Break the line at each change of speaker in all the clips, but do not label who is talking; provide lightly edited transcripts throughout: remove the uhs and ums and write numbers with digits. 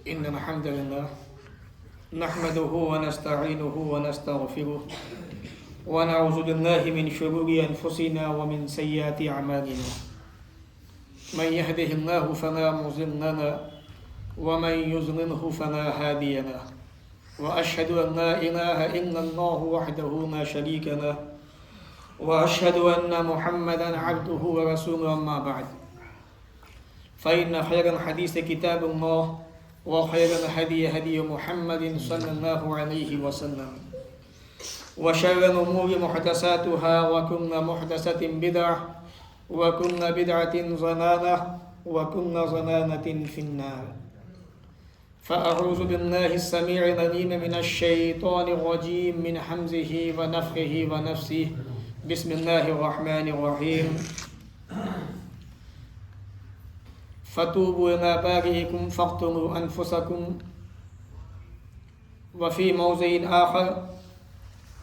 إن الحمد لله نحمده ونستعينه ونستغفره ونعوذ بالله من شرور أنفسنا ومن سيئات أعمالنا من يهده الله فلا مضل له ومن يضلله فلا هادي له وأشهد أن لا إله إلا الله وحده لا شريك له وأشهد أن محمدا عبده ورسوله أما بعد فإن خير الحديث كتاب الله وخير الهدي هدي محمد صلى الله عليه وسلم وشر الأمور محدثاتها وكل محدثة بدعة وكل بدعة ضلالة وكل ضلالة في النار. فأعوذ بالله السميع العليم من الشيطان الرجيم من حمزه ونفخه ونفسه. بسم الله الرحمن الرحيم. فتوبوا إلى بارئكم فاقتلوا أنفسكم. وفي موضع آخر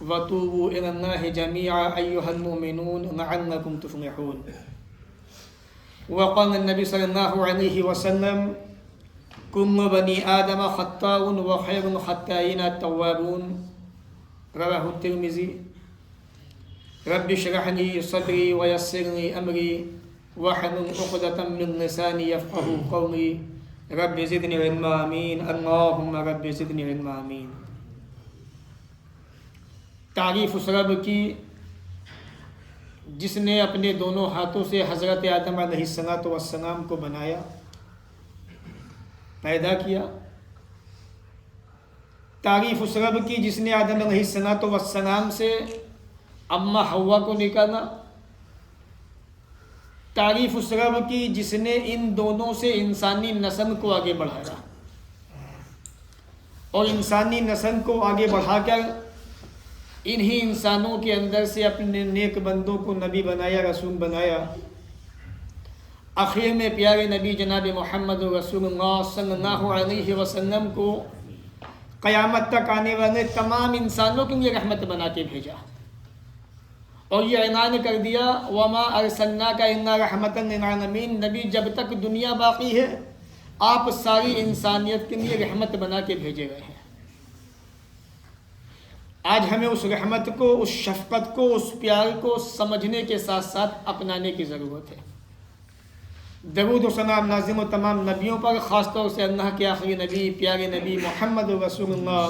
وتوبوا إلى الله جميعا أيها المؤمنون لعلكم تفلحون. وقال النبي صلى الله عليه وسلم كل بني آدم خطاء وخير الخطائين التوابون. رواه الترمذي. رب اشرح لي صدري ويسر لي أمري واحلل عقدة من لساني يفقهوا قولي. رب زدني علما آمين. اللهم رب زدني علما آمين. تعریف اس رب کی جس نے اپنے دونوں ہاتھوں سے حضرت آدم علیہ السلام کو بنایا، پیدا کیا۔ تعریف اس رب کی جس نے آدم علیہ السلام سے اماں حوا کو نکالا۔ تعریف اس رب کی جس نے ان دونوں سے انسانی نسل کو آگے بڑھایا اور انسانی نسل کو آگے بڑھا کر انہی انسانوں کے اندر سے اپنے نیک بندوں کو نبی بنایا، رسول بنایا۔ آخر میں پیارے نبی جناب محمد رسول اللہ صلی اللہ علیہ وسلم کو قیامت تک آنے والے تمام انسانوں کے لیے رحمت بنا کے بھیجا اور یہ اعلان کر دیا وما ارسلناک الا رحمۃ للعالمین، نبی جب تک دنیا باقی ہے آپ ساری انسانیت کے لیے رحمت بنا کے بھیجے گئے ہیں۔ آج ہمیں اس رحمت کو، اس شفقت کو، اس پیار کو سمجھنے کے ساتھ ساتھ اپنانے کی ضرورت ہے۔ درود و سلام لازم و تمام نبیوں پر، خاص طور سے اللہ کے آخری نبی پیارے نبی محمد رسول اللہ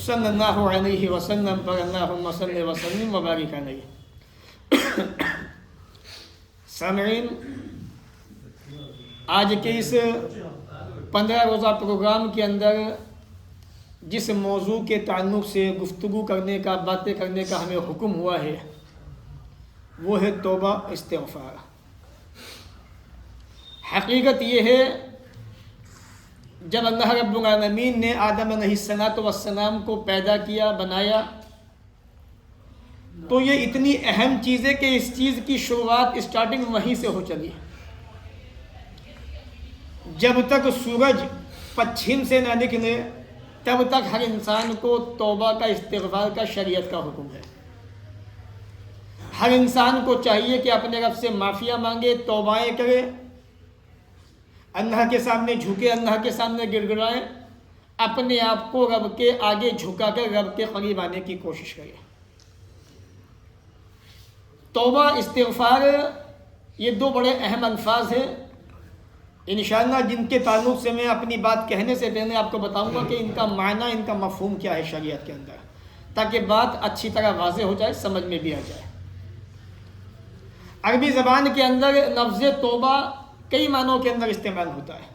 صلی اللہ علیہ وسلم پر اللہم صلی وسلم وبارک علیہ۔ سامعین، آج کے اس 15 روزہ پروگرام کے اندر جس موضوع کے تعلق سے گفتگو کرنے کا، باتیں کرنے کا ہمیں حکم ہوا ہے وہ ہے توبہ، استغفار۔ حقیقت یہ ہے جب اللہ رب العالمین نے آدم علیہ السلام کو پیدا کیا، بنایا، تو یہ اتنی اہم چیز ہے کہ اس چیز کی شروعات اسٹارٹنگ وہیں سے ہو چلی۔ جب تک سورج پچھم سے نہ نکلے تب تک ہر انسان کو توبہ کا، استغفار کا شریعت کا حکم ہے۔ ہر انسان کو چاہیے کہ اپنے رب سے معافیہ مانگے، توبائیں کرے، اللہ کے سامنے جھکے، اللہ کے سامنے گڑ گڑائے، اپنے آپ کو رب کے آگے جھکا کر رب کے قریب آنے کی کوشش کرے۔ توبہ، استغفار، یہ دو بڑے اہم الفاظ ہیں انشاءاللہ، جن کے تعلق سے میں اپنی بات کہنے سے پہلے آپ کو بتاؤں گا کہ ان کا معنی، ان کا مفہوم کیا ہے شریعت کے اندر، تاکہ بات اچھی طرح واضح ہو جائے، سمجھ میں بھی آ جائے۔ عربی زبان کے اندر لفظ توبہ کئی معنوں کے اندر استعمال ہوتا ہے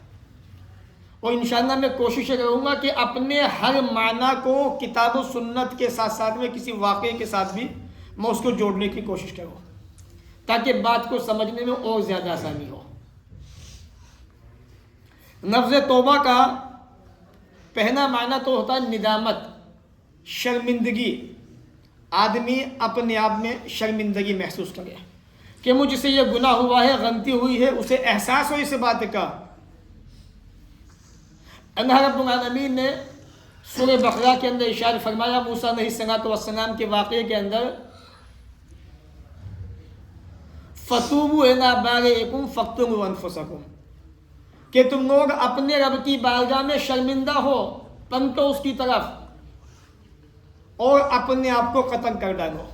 اور انشاءاللہ میں کوشش کروں گا کہ اپنے ہر معنی کو کتاب و سنت کے ساتھ ساتھ میں کسی واقعے کے ساتھ بھی میں اس کو جوڑنے کی کوشش کروں تاکہ بات کو سمجھنے میں اور زیادہ آسانی ہو۔ لفظ توبہ کا پہلا معنی تو ہوتا ہے ندامت، شرمندگی۔ آدمی اپنے آپ میں شرمندگی محسوس کرے کہ مجھ سے یہ گناہ ہوا ہے، غلطی ہوئی ہے، اسے احساس ہو اس بات کا۔ اللہ رب العالمین نے سورہ بقرہ کے اندر ارشاد فرمایا موسیٰ علیہ السلام کے واقعے کے اندر فَتُوبُوا إِلَىٰ بَارِئِكُمْ فَاقْتُلُوا أَنفُسَكُمْ، کہ تم لوگ اپنے رب کی بارگاہ میں شرمندہ ہو، پنٹو اس کی طرف، اور اپنے آپ کو قتل کر ڈالو۔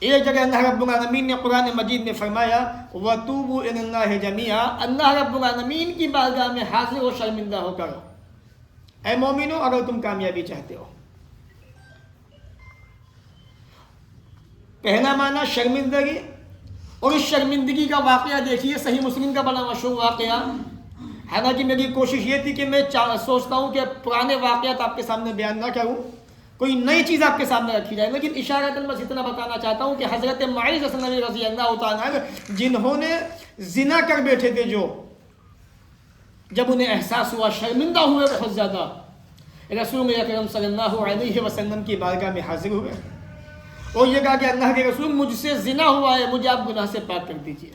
ایک جگہ اللہ رب العالمین نے قرآن مجید میں فرمایا وَتُوبُوا إِلَى اللَّهِ جَمِيعًا، اللہ رب العالمین کی بارگاہ میں حاضر و شرمندہ ہو کر، اے مومنو اگر تم کامیابی چاہتے ہو۔ پہلا معنی شرمندگی، اور اس شرمندگی کا واقعہ دیکھیے، صحیح مسلم کا بڑا مشہور واقعہ، حالانکہ میری کوشش یہ تھی کہ میں سوچتا ہوں کہ پرانے واقعات آپ کے سامنے بیان نہ کروں، کوئی نئی چیز آپ کے سامنے رکھی جائے، لیکن اشارتاً بس اتنا بتانا چاہتا ہوں کہ حضرت معاذ رضی اللہ تعالیٰ عنہ جنہوں نے زنا کر بیٹھے تھے، جو جب انہیں احساس ہوا، شرمندہ ہوئے بہت زیادہ، رسول اکرم صلی اللہ علیہ وسلم کی بارگاہ میں حاضر ہوئے اور یہ کہا کہ اللہ کے رسول مجھ سے زنا ہوا ہے، مجھے آپ گناہ سے پاک کر دیجیے۔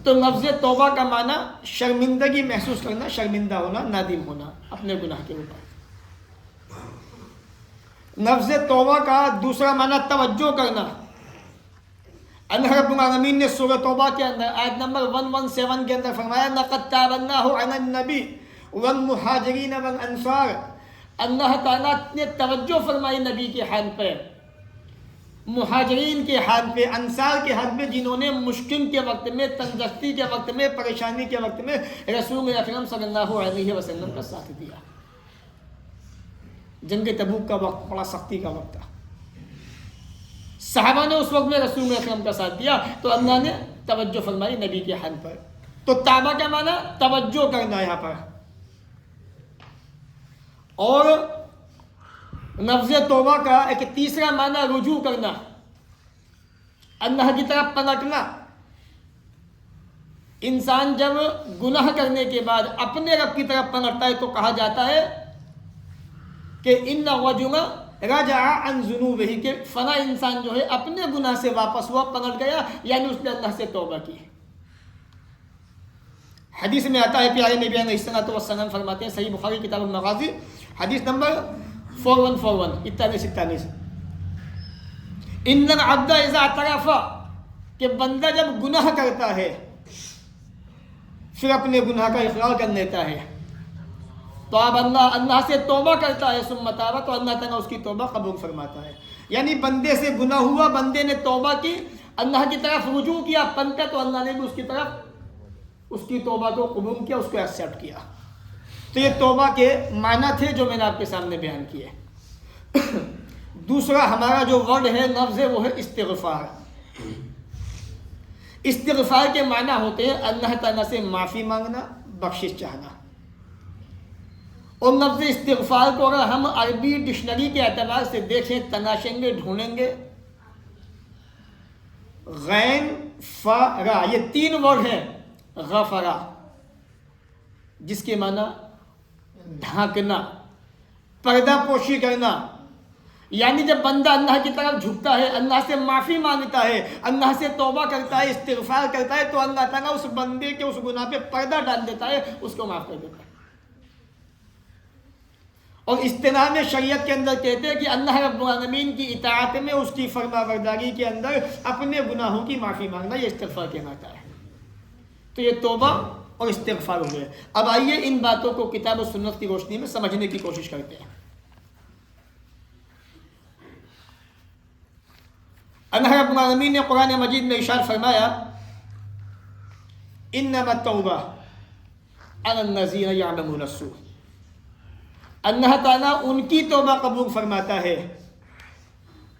تو لفظ توبہ کا معنی شرمندگی محسوس کرنا، شرمندہ ہونا، نادم ہونا اپنے گناہ کے اوپر۔ لفظ توبہ کا دوسرا معنی توجہ کرنا۔ اللہ رب العالمین نے سورہ توبہ کے اندر آیت نمبر 117 کے اندر فرمایا لَقَدْ تَابَ اللَّهُ عَلَى النَّبِيِّ وَالْمُحَاجِرِينَ وَالْأَنصَارِ، اللہ تعالیٰ نے توجہ فرمائی نبی کے حال پہ، مہاجرین کے حال پہ، انصار کے حال پہ، جنہوں نے مشکل کے وقت میں، تنگدستی کے وقت میں، پریشانی کے وقت میں رسول اکرم صلی اللہ علیہ وسلم کا ساتھ دیا۔ جنگ تبوک کا وقت بڑا سختی کا وقت تھا، صحابہ نے اس وقت میں رسول اکرم کا ساتھ دیا، تو اللہ نے توجہ فرمائی نبی کے حال پر۔ تو تابہ کا معنی توجہ کرنا یہاں پر، اور لفظ توبہ کا ایک تیسرا معنی رجوع کرنا، اللہ کی طرف پلٹنا۔ انسان جب گناہ کرنے کے بعد اپنے رب کی طرف پلٹتا ہے تو کہا جاتا ہے کہ ان الرجل رجع عن ذنوبہ، کہ فلاں انسان جو ہے اپنے گناہ سے واپس ہوا، پلٹ گیا، یعنی اس نے اللہ سے توبہ کی۔ حدیث میں آتا ہے، پیارے نبی علیہ الصلوۃ والسلام فرماتے ہیں، صحیح بخاری کتاب المغازی حدیث نمبر 4141 41 ان العبد اذا اعترف، کہ بندہ جب گناہ کرتا ہے پھر اپنے گناہ کا اقرار کر لیتا ہے، تو اب اللہ سے توبہ کرتا ہے، ثم تاب، تو اللہ تعالیٰ اس کی توبہ قبول فرماتا ہے۔ یعنی بندے سے گناہ ہوا، بندے نے توبہ کی، اللہ کی طرف رجوع کیا، پلٹا، تو اللہ نے بھی اس کی طرف اس کی توبہ کو قبول کیا، اس کو ایکسیپٹ کیا۔ تو یہ توبہ کے معنی تھے جو میں نے آپ کے سامنے بیان کیے۔ دوسرا ہمارا جو ورڈ ہے، لفظ ہے، وہ ہے استغفار۔ استغفار کے معنی ہوتے ہیں اللہ تعالیٰ سے معافی مانگنا، بخشش چاہنا۔ اور لفظ استغفار کو اگر ہم عربی ڈکشنری کے اعتبار سے دیکھیں، تلاشیں گے، ڈھونڈیں گے، غین فا را، یہ تین ورڈ ہیں، غفرا جس کے معنی ڈھانکنا، پردہ پوشی کرنا، یعنی جب بندہ اللہ کی طرف جھکتا ہے، اللہ سے معافی مانگتا ہے، اللہ سے توبہ کرتا ہے، استغفار کرتا ہے، تو اللہ تعالیٰ اس بندے کے اس گناہ پہ پردہ ڈال دیتا ہے، اس کو معاف کر دیتا ہے۔ اور اصطلاح شریعت کے اندر کہتے ہیں کہ اللہ رب العالمین کی اطاعت میں، اس کی فرما برداری کے اندر اپنے گناہوں کی معافی مانگنا، یہ استغفار کہلاتا ہے۔ تو یہ توبہ اور استغفار ہوئے۔ اب آئیے ان باتوں کو کتاب و سنت کی روشنی میں سمجھنے کی کوشش کرتے ہیں۔ اللہ رب العالمین نے قرآن مجید میں ارشاد فرمایا انما التوبہ علی الذین یعلمون السوء، اللہ تعالیٰ ان کی توبہ قبول فرماتا ہے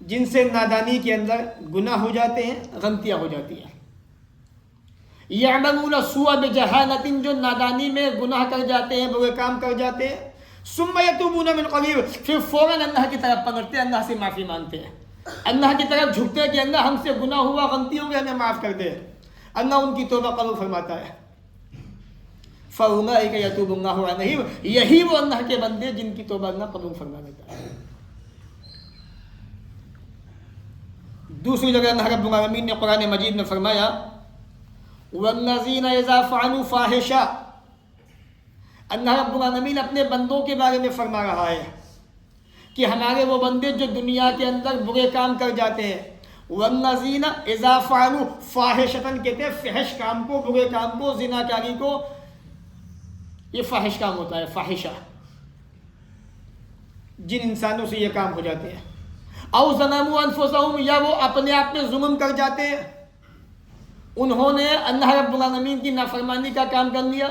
جن سے نادانی کے اندر گناہ ہو جاتے ہیں، غلطیاں ہو جاتی ہیں۔ یعملون السوء بجہالۃ، جو نادانی میں گناہ کر جاتے ہیں، برے کام کر جاتے ہیں، ثم یتوبون من قریب، پھر فوراً اللہ کی طرف پلٹتے ہیں، اللہ سے معافی مانگتے ہیں، اللہ کی طرف جھکتے ہیں کہ اللہ ہم سے گناہ ہوا، غلطی ہو گئی، ہمیں معاف کر دے، اللہ ان کی توبہ قبول فرماتا ہے۔ فَأُولَٰئِكَ يَتُوبُ اللَّهُ عَلَيْهِمْ، یہی وہ اللہ کے بندے جن کی توبہ اللہ قبول فرما لیتا ہے۔ دوسری جگہ اللہ رب العالمین نے قرآن مجید میں فرمایا وَالَّذِينَ إِذَا فَعَلُوا فَاحِشَةً، اللہ رب العالمین اپنے بندوں کے بارے میں فرما رہا ہے کہ ہمارے وہ بندے جو دنیا کے اندر برے کام کر جاتے ہیں، والذین اذا فعلوا فاحشۃ کہتے ہیں فحش کام کو، برے کام کو، زناکاری کو، یہ فاحش کام ہوتا ہے، فاحشہ، جن انسانوں سے یہ کام ہو جاتے ہیں. او ظلموا انفسهم، یا وہ اپنے آپ میں ظلم کر جاتے ہیں، انہوں نے اللہ رب العالمین کی نافرمانی کا کام کر لیا،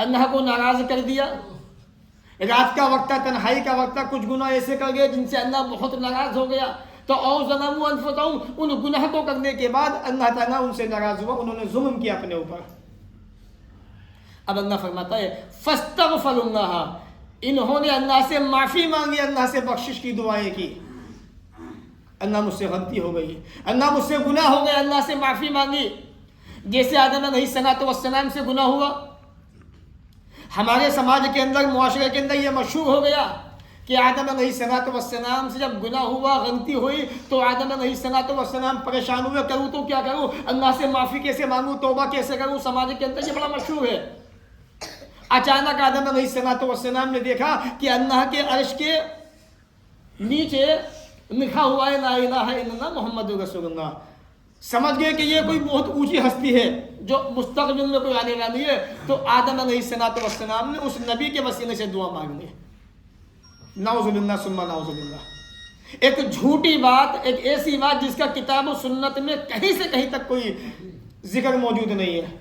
اللہ کو ناراض کر دیا، رات کا وقت تھا، تنہائی کا وقت تھا، کچھ گناہ ایسے کر گئے جن سے اللہ بہت ناراض ہو گیا. تو او ظلموا انفسهم، ان گناہ کو کرنے کے بعد اللہ تعالیٰ ان سے ناراض ہوا، انہوں نے ظلم کیا اپنے اوپر. اب اللہ فرماتا ہے فاستغفروا اللہ، انہوں نے اللہ سے معافی مانگی، اللہ سے بخشش کی دعائیں کی. اللہ مجھ سے غلطی ہو گئی، اللہ مجھ سے گناہ ہو گیا، اللہ سے معافی مانگی. جیسے آدم علیہ السلام سے گناہ ہوا، ہمارے سماج کے اندر، معاشرے کے اندر یہ مشہور ہو گیا کہ آدم علیہ السلام سے جب گناہ ہوا، غلطی ہوئی، تو آدم علیہ السلام پریشان ہوئے، کروں تو کیا کروں، اللہ سے معافی کیسے مانگوں، توبہ کیسے کروں. سماج کے اندر یہ بڑا مشہور ہے. اچانک آدم علیہ السلام نے دیکھا کہ اللہ کے عرش کے نیچے لکھا ہوا ہے لا الہ الا اللہ محمد رسول اللہ. سمجھ گئے کہ یہ کوئی بہت اونچی ہستی ہے جو مستقبل میں کوئی آنے والی ہے. تو آدم علیہ السلام نے اس نبی کے وسیلے سے دعا مانگ لی. نعوذ باللہ ثم نعوذ باللہ. ایک جھوٹی بات، ایک ایسی بات جس کا کتاب و سنت میں کہیں سے کہیں تک کوئی ذکر موجود نہیں ہے.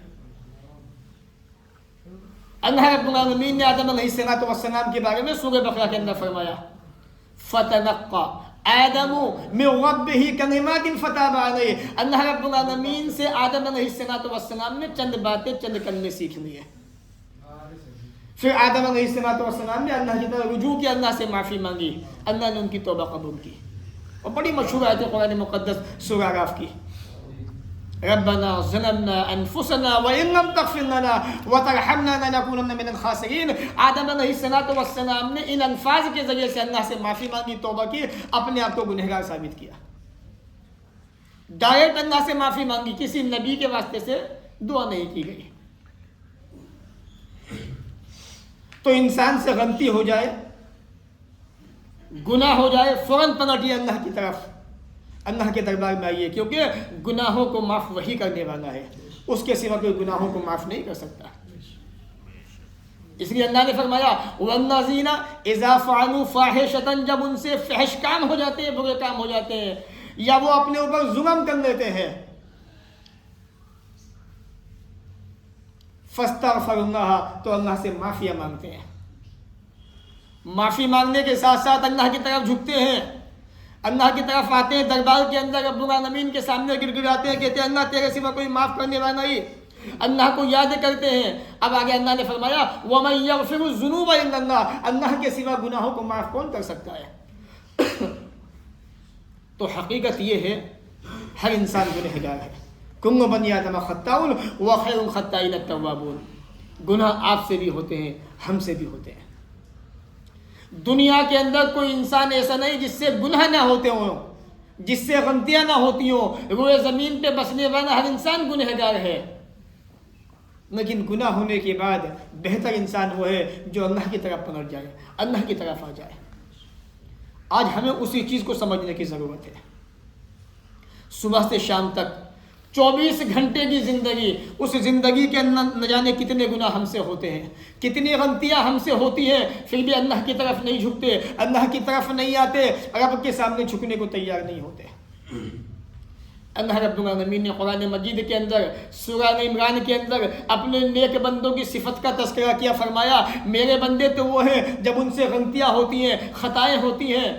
اللہ رب العالمین نے آدم علیہ السلام کے بارے میں سورہ بقرہ کے اندر فرمایا فتلقى آدم من ربه کلمات فتاب علیہ. اللہ رب العالمین سے آدم علیہ السلام نے چند باتیں، چند کلمے سیکھ لیے. پھر آدم علیہ السلام نے اللہ کی طرف رجوع کیا، اللہ سے معافی مانگی، اللہ نے ان کی توبہ قبول کی. اور بڑی مشہور آیت ہے قرآن مقدس سورہ اعراف کی، ربنا ظلمنا انفسنا وان لم تغفر لنا وترحمنا لنكونن من الخاسرین. آدم علیہ السلام نے ان الفاظ کے ذریعے سے اللہ سے معافی مانگی، توبہ کی، اپنے آپ کو گنہگار ثابت کیا. ڈائریکٹ اللہ سے معافی مانگی، کسی نبی کے واسطے سے دعا نہیں کی گئی. تو انسان سے غلطی ہو جائے، گناہ ہو جائے، فوراً پلٹیے اللہ کی طرف، اللہ کے دربار میں آئیے، کیونکہ گناہوں کو معاف وہی کرنے والا ہے، اس کے سوا کوئی گناہوں کو معاف نہیں کر سکتا. اس لیے اللہ نے فرمایا والذین اذا فعلوا فاحشۃ، جب ان سے فحش کام ہو جاتے ہیں، برے کام ہو جاتے ہیں، یا وہ اپنے اوپر ظلم کر لیتے ہیں، فاستغفروا اللہ، تو اللہ سے معافیاں مانگتے ہیں. معافی مانگنے کے ساتھ ساتھ اللہ کی طرف جھکتے ہیں، اللہ کی طرف آتے ہیں، دربار کے اندر رب العالمین کے سامنے گڑ گڑاتے ہیں، کہتے ہیں اللہ تیرے سوا کوئی معاف کرنے والا نہیں. اللہ کو یاد کرتے ہیں. اب آگے اللہ نے فرمایا وَمَن يَغْفِرُ الذُّنُوبَ إِلَّا اللَّهُ، اللہ کے سوا گناہوں کو معاف کون کر سکتا ہے. تو حقیقت یہ ہے ہر انسان گنہگار ہے. کل بنی آدم خطاء وخیر الخطائین التوابون. گناہ آپ سے بھی ہوتے ہیں، ہم سے بھی ہوتے ہیں. دنیا کے اندر کوئی انسان ایسا نہیں جس سے گناہ نہ ہوتے ہوں، جس سے غلطیاں نہ ہوتی ہوں. روئے زمین پہ بسنے والا ہر انسان گنہگار ہے، لیکن گناہ ہونے کے بعد بہتر انسان وہ ہے جو اللہ کی طرف پلٹ جائے، اللہ کی طرف آ جائے. آج ہمیں اسی چیز کو سمجھنے کی ضرورت ہے. صبح سے شام تک 24 گھنٹے کی زندگی، اس زندگی کے اندر نہ جانے کتنے گناہ ہم سے ہوتے ہیں، کتنی غلطیاں ہم سے ہوتی ہیں، پھر بھی اللہ کی طرف نہیں جھکتے، اللہ کی طرف نہیں آتے، رب کے سامنے جھکنے کو تیار نہیں ہوتے. اللہ رب العالمین نے قرآن مجید کے اندر سورہ عمران کے اندر اپنے نیک بندوں کی صفت کا تذکرہ کیا. فرمایا میرے بندے تو وہ ہیں جب ان سے غلطیاں ہوتی ہیں، خطائیں ہوتی ہیں،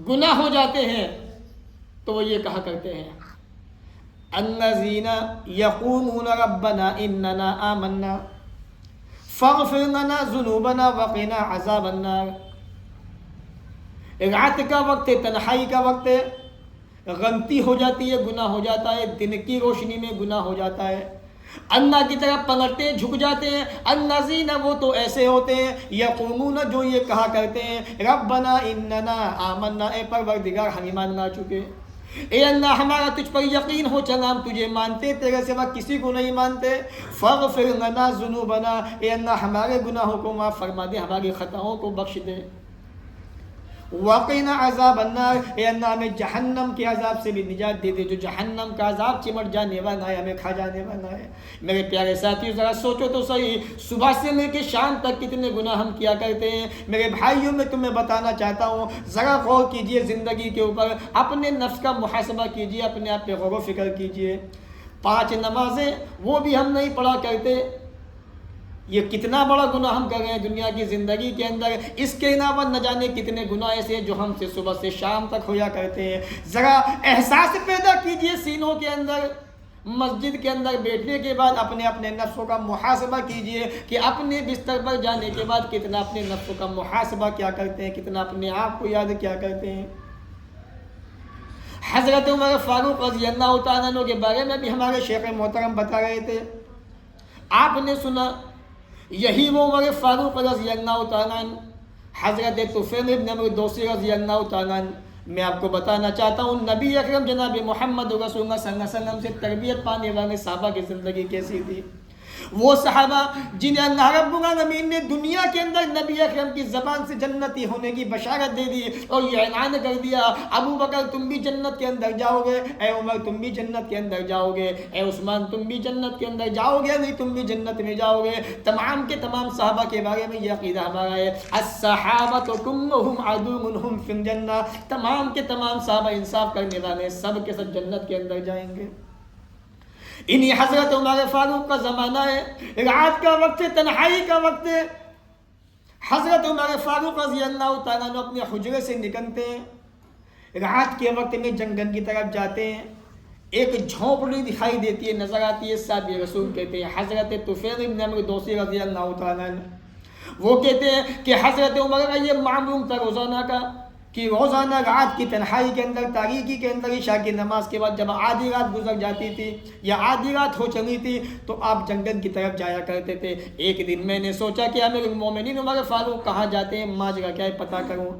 گناہ ہو جاتے ہیں، تو وہ یہ کہا کرتے ہیں الذین یقولون ربنا اننا آمنا فاغفر لنا ذنوبنا وقنا عذاب النار. رات کا وقت ہے، تنہائی کا وقت ہے، غلطی ہو جاتی ہے، گناہ ہو جاتا ہے، دن کی روشنی میں گناہ ہو جاتا ہے، اللہ کی طرف پلٹتے جھک جاتے ہیں. الذین، وہ تو ایسے ہوتے ہیں، یقولون، جو یہ کہا کرتے ہیں ربنا اننا آمنا، اے پروردگار ہم ایمان لا چکے، اے اللہ ہمارا تجھ پر یقین ہو چلا، ہم تجھے مانتے، تیرے سوا کسی کو نہیں مانتے. فاغفر لنا ذنوبنا، اے اللہ ہمارے گناہوں کو معاف فرما دے، ہماری خطاؤں کو بخش دے. وقنا عذاب النار، اے اللہ ہمیں جہنم کے عذاب سے بھی نجات دے دے، جو جہنم کا عذاب چمٹ جانے والا ہے، ہمیں کھا جانے والا ہے۔ میرے پیارے ساتھیو ذرا سوچو تو صحیح، صبح سے لے کے شام تک کتنے گناہ ہم کیا کرتے ہیں۔ میرے بھائیوں میں تمہیں بتانا چاہتا ہوں، ذرا غور کیجئے زندگی کے اوپر، اپنے نفس کا محاسبہ کیجئے، اپنے آپ پہ غور و فکر کیجئے۔ 5 نمازیں وہ بھی ہم نہیں پڑھا کرتے، یہ کتنا بڑا گناہ ہم کر رہے ہیں دنیا کی زندگی کے اندر۔ اس کے علاوہ نہ جانے کتنے گناہ ایسے ہیں جو ہم سے صبح سے شام تک ہویا کرتے ہیں۔ ذرا احساس پیدا کیجئے سینوں کے اندر، مسجد کے اندر بیٹھنے کے بعد اپنے نفسوں کا محاسبہ کیجئے کہ اپنے بستر پر جانے کے بعد کتنا اپنے نفسوں کا محاسبہ کیا کرتے ہیں، کتنا اپنے آپ کو یاد کیا کرتے ہیں۔ حضرت عمر فاروق رضی اللہ تعالیٰ عنہ کے بارے میں بھی ہمارے شیخ محترم بتا رہے تھے، آپ نے سنا یہی وہ عمر فاروق رضی اللہ تعالیٰ عنہ، حضرت طفیل ابن عمرو دوسی رضی اللہ تعالیٰ عنہ، میں آپ کو بتانا چاہتا ہوں نبی اکرم جناب محمد رسول اللہ صلی اللہ علیہ وسلم سے تربیت پانے والے صحابہ کی زندگی کیسی تھی۔ وہ صحابہ جنہیں اللہ رب العالمین نے دنیا کے اندر نبی اکرم کی زبان سے جنتی ہونے کی بشارت دے دی اور یہ اعلان کر دیا، ابو بکر تم بھی جنت کے اندر جاؤ گے، اے عمر تم بھی جنت کے اندر جاؤ گے، اے عثمان تم بھی جنت کے اندر جاؤ گے، نہیں تم بھی جنت میں جاؤ گے۔ تمام کے تمام صحابہ کے بارے میں یہ عقیدہ ہمارا ہے، الصحابۃ کلھم عدو ہم فی الجنہ، تمام کے تمام صحابہ انصاف کرنے والے سب کے سب جنت کے اندر جائیں گے۔ انہی حضرت عمر فاروق کا زمانہ ہے، رات کا وقت ہے، تنہائی کا وقت ہے۔ حضرت عمر فاروق رضی اللہ تعالیٰ عنہ اپنے حجرے سے نکلتے ہیں، رات کے وقت میں جنگل کی طرف جاتے ہیں، ایک جھونپڑی دکھائی دیتی ہے، نظر آتی ہے، صحابی رسول کہتے ہیں حضرت طفیل ابن عمرو دوسی رضی اللہ تعالیٰ عنہ، وہ کہتے ہیں کہ حضرت عمر کا یہ معمول تھا روزانہ کا کہ روزانہ رات کی تنہائی کے اندر، تاریکی کے اندر، عشاء کی نماز کے بعد جب آدھی رات گزر جاتی تھی یا آدھی رات ہو چلی تھی تو آپ جنگل کی طرف جایا کرتے تھے۔ ایک دن میں نے سوچا کہ امیر المومنین عمر فاروق کہاں جاتے ہیں، ماجرا کیا ہے پتہ کروں۔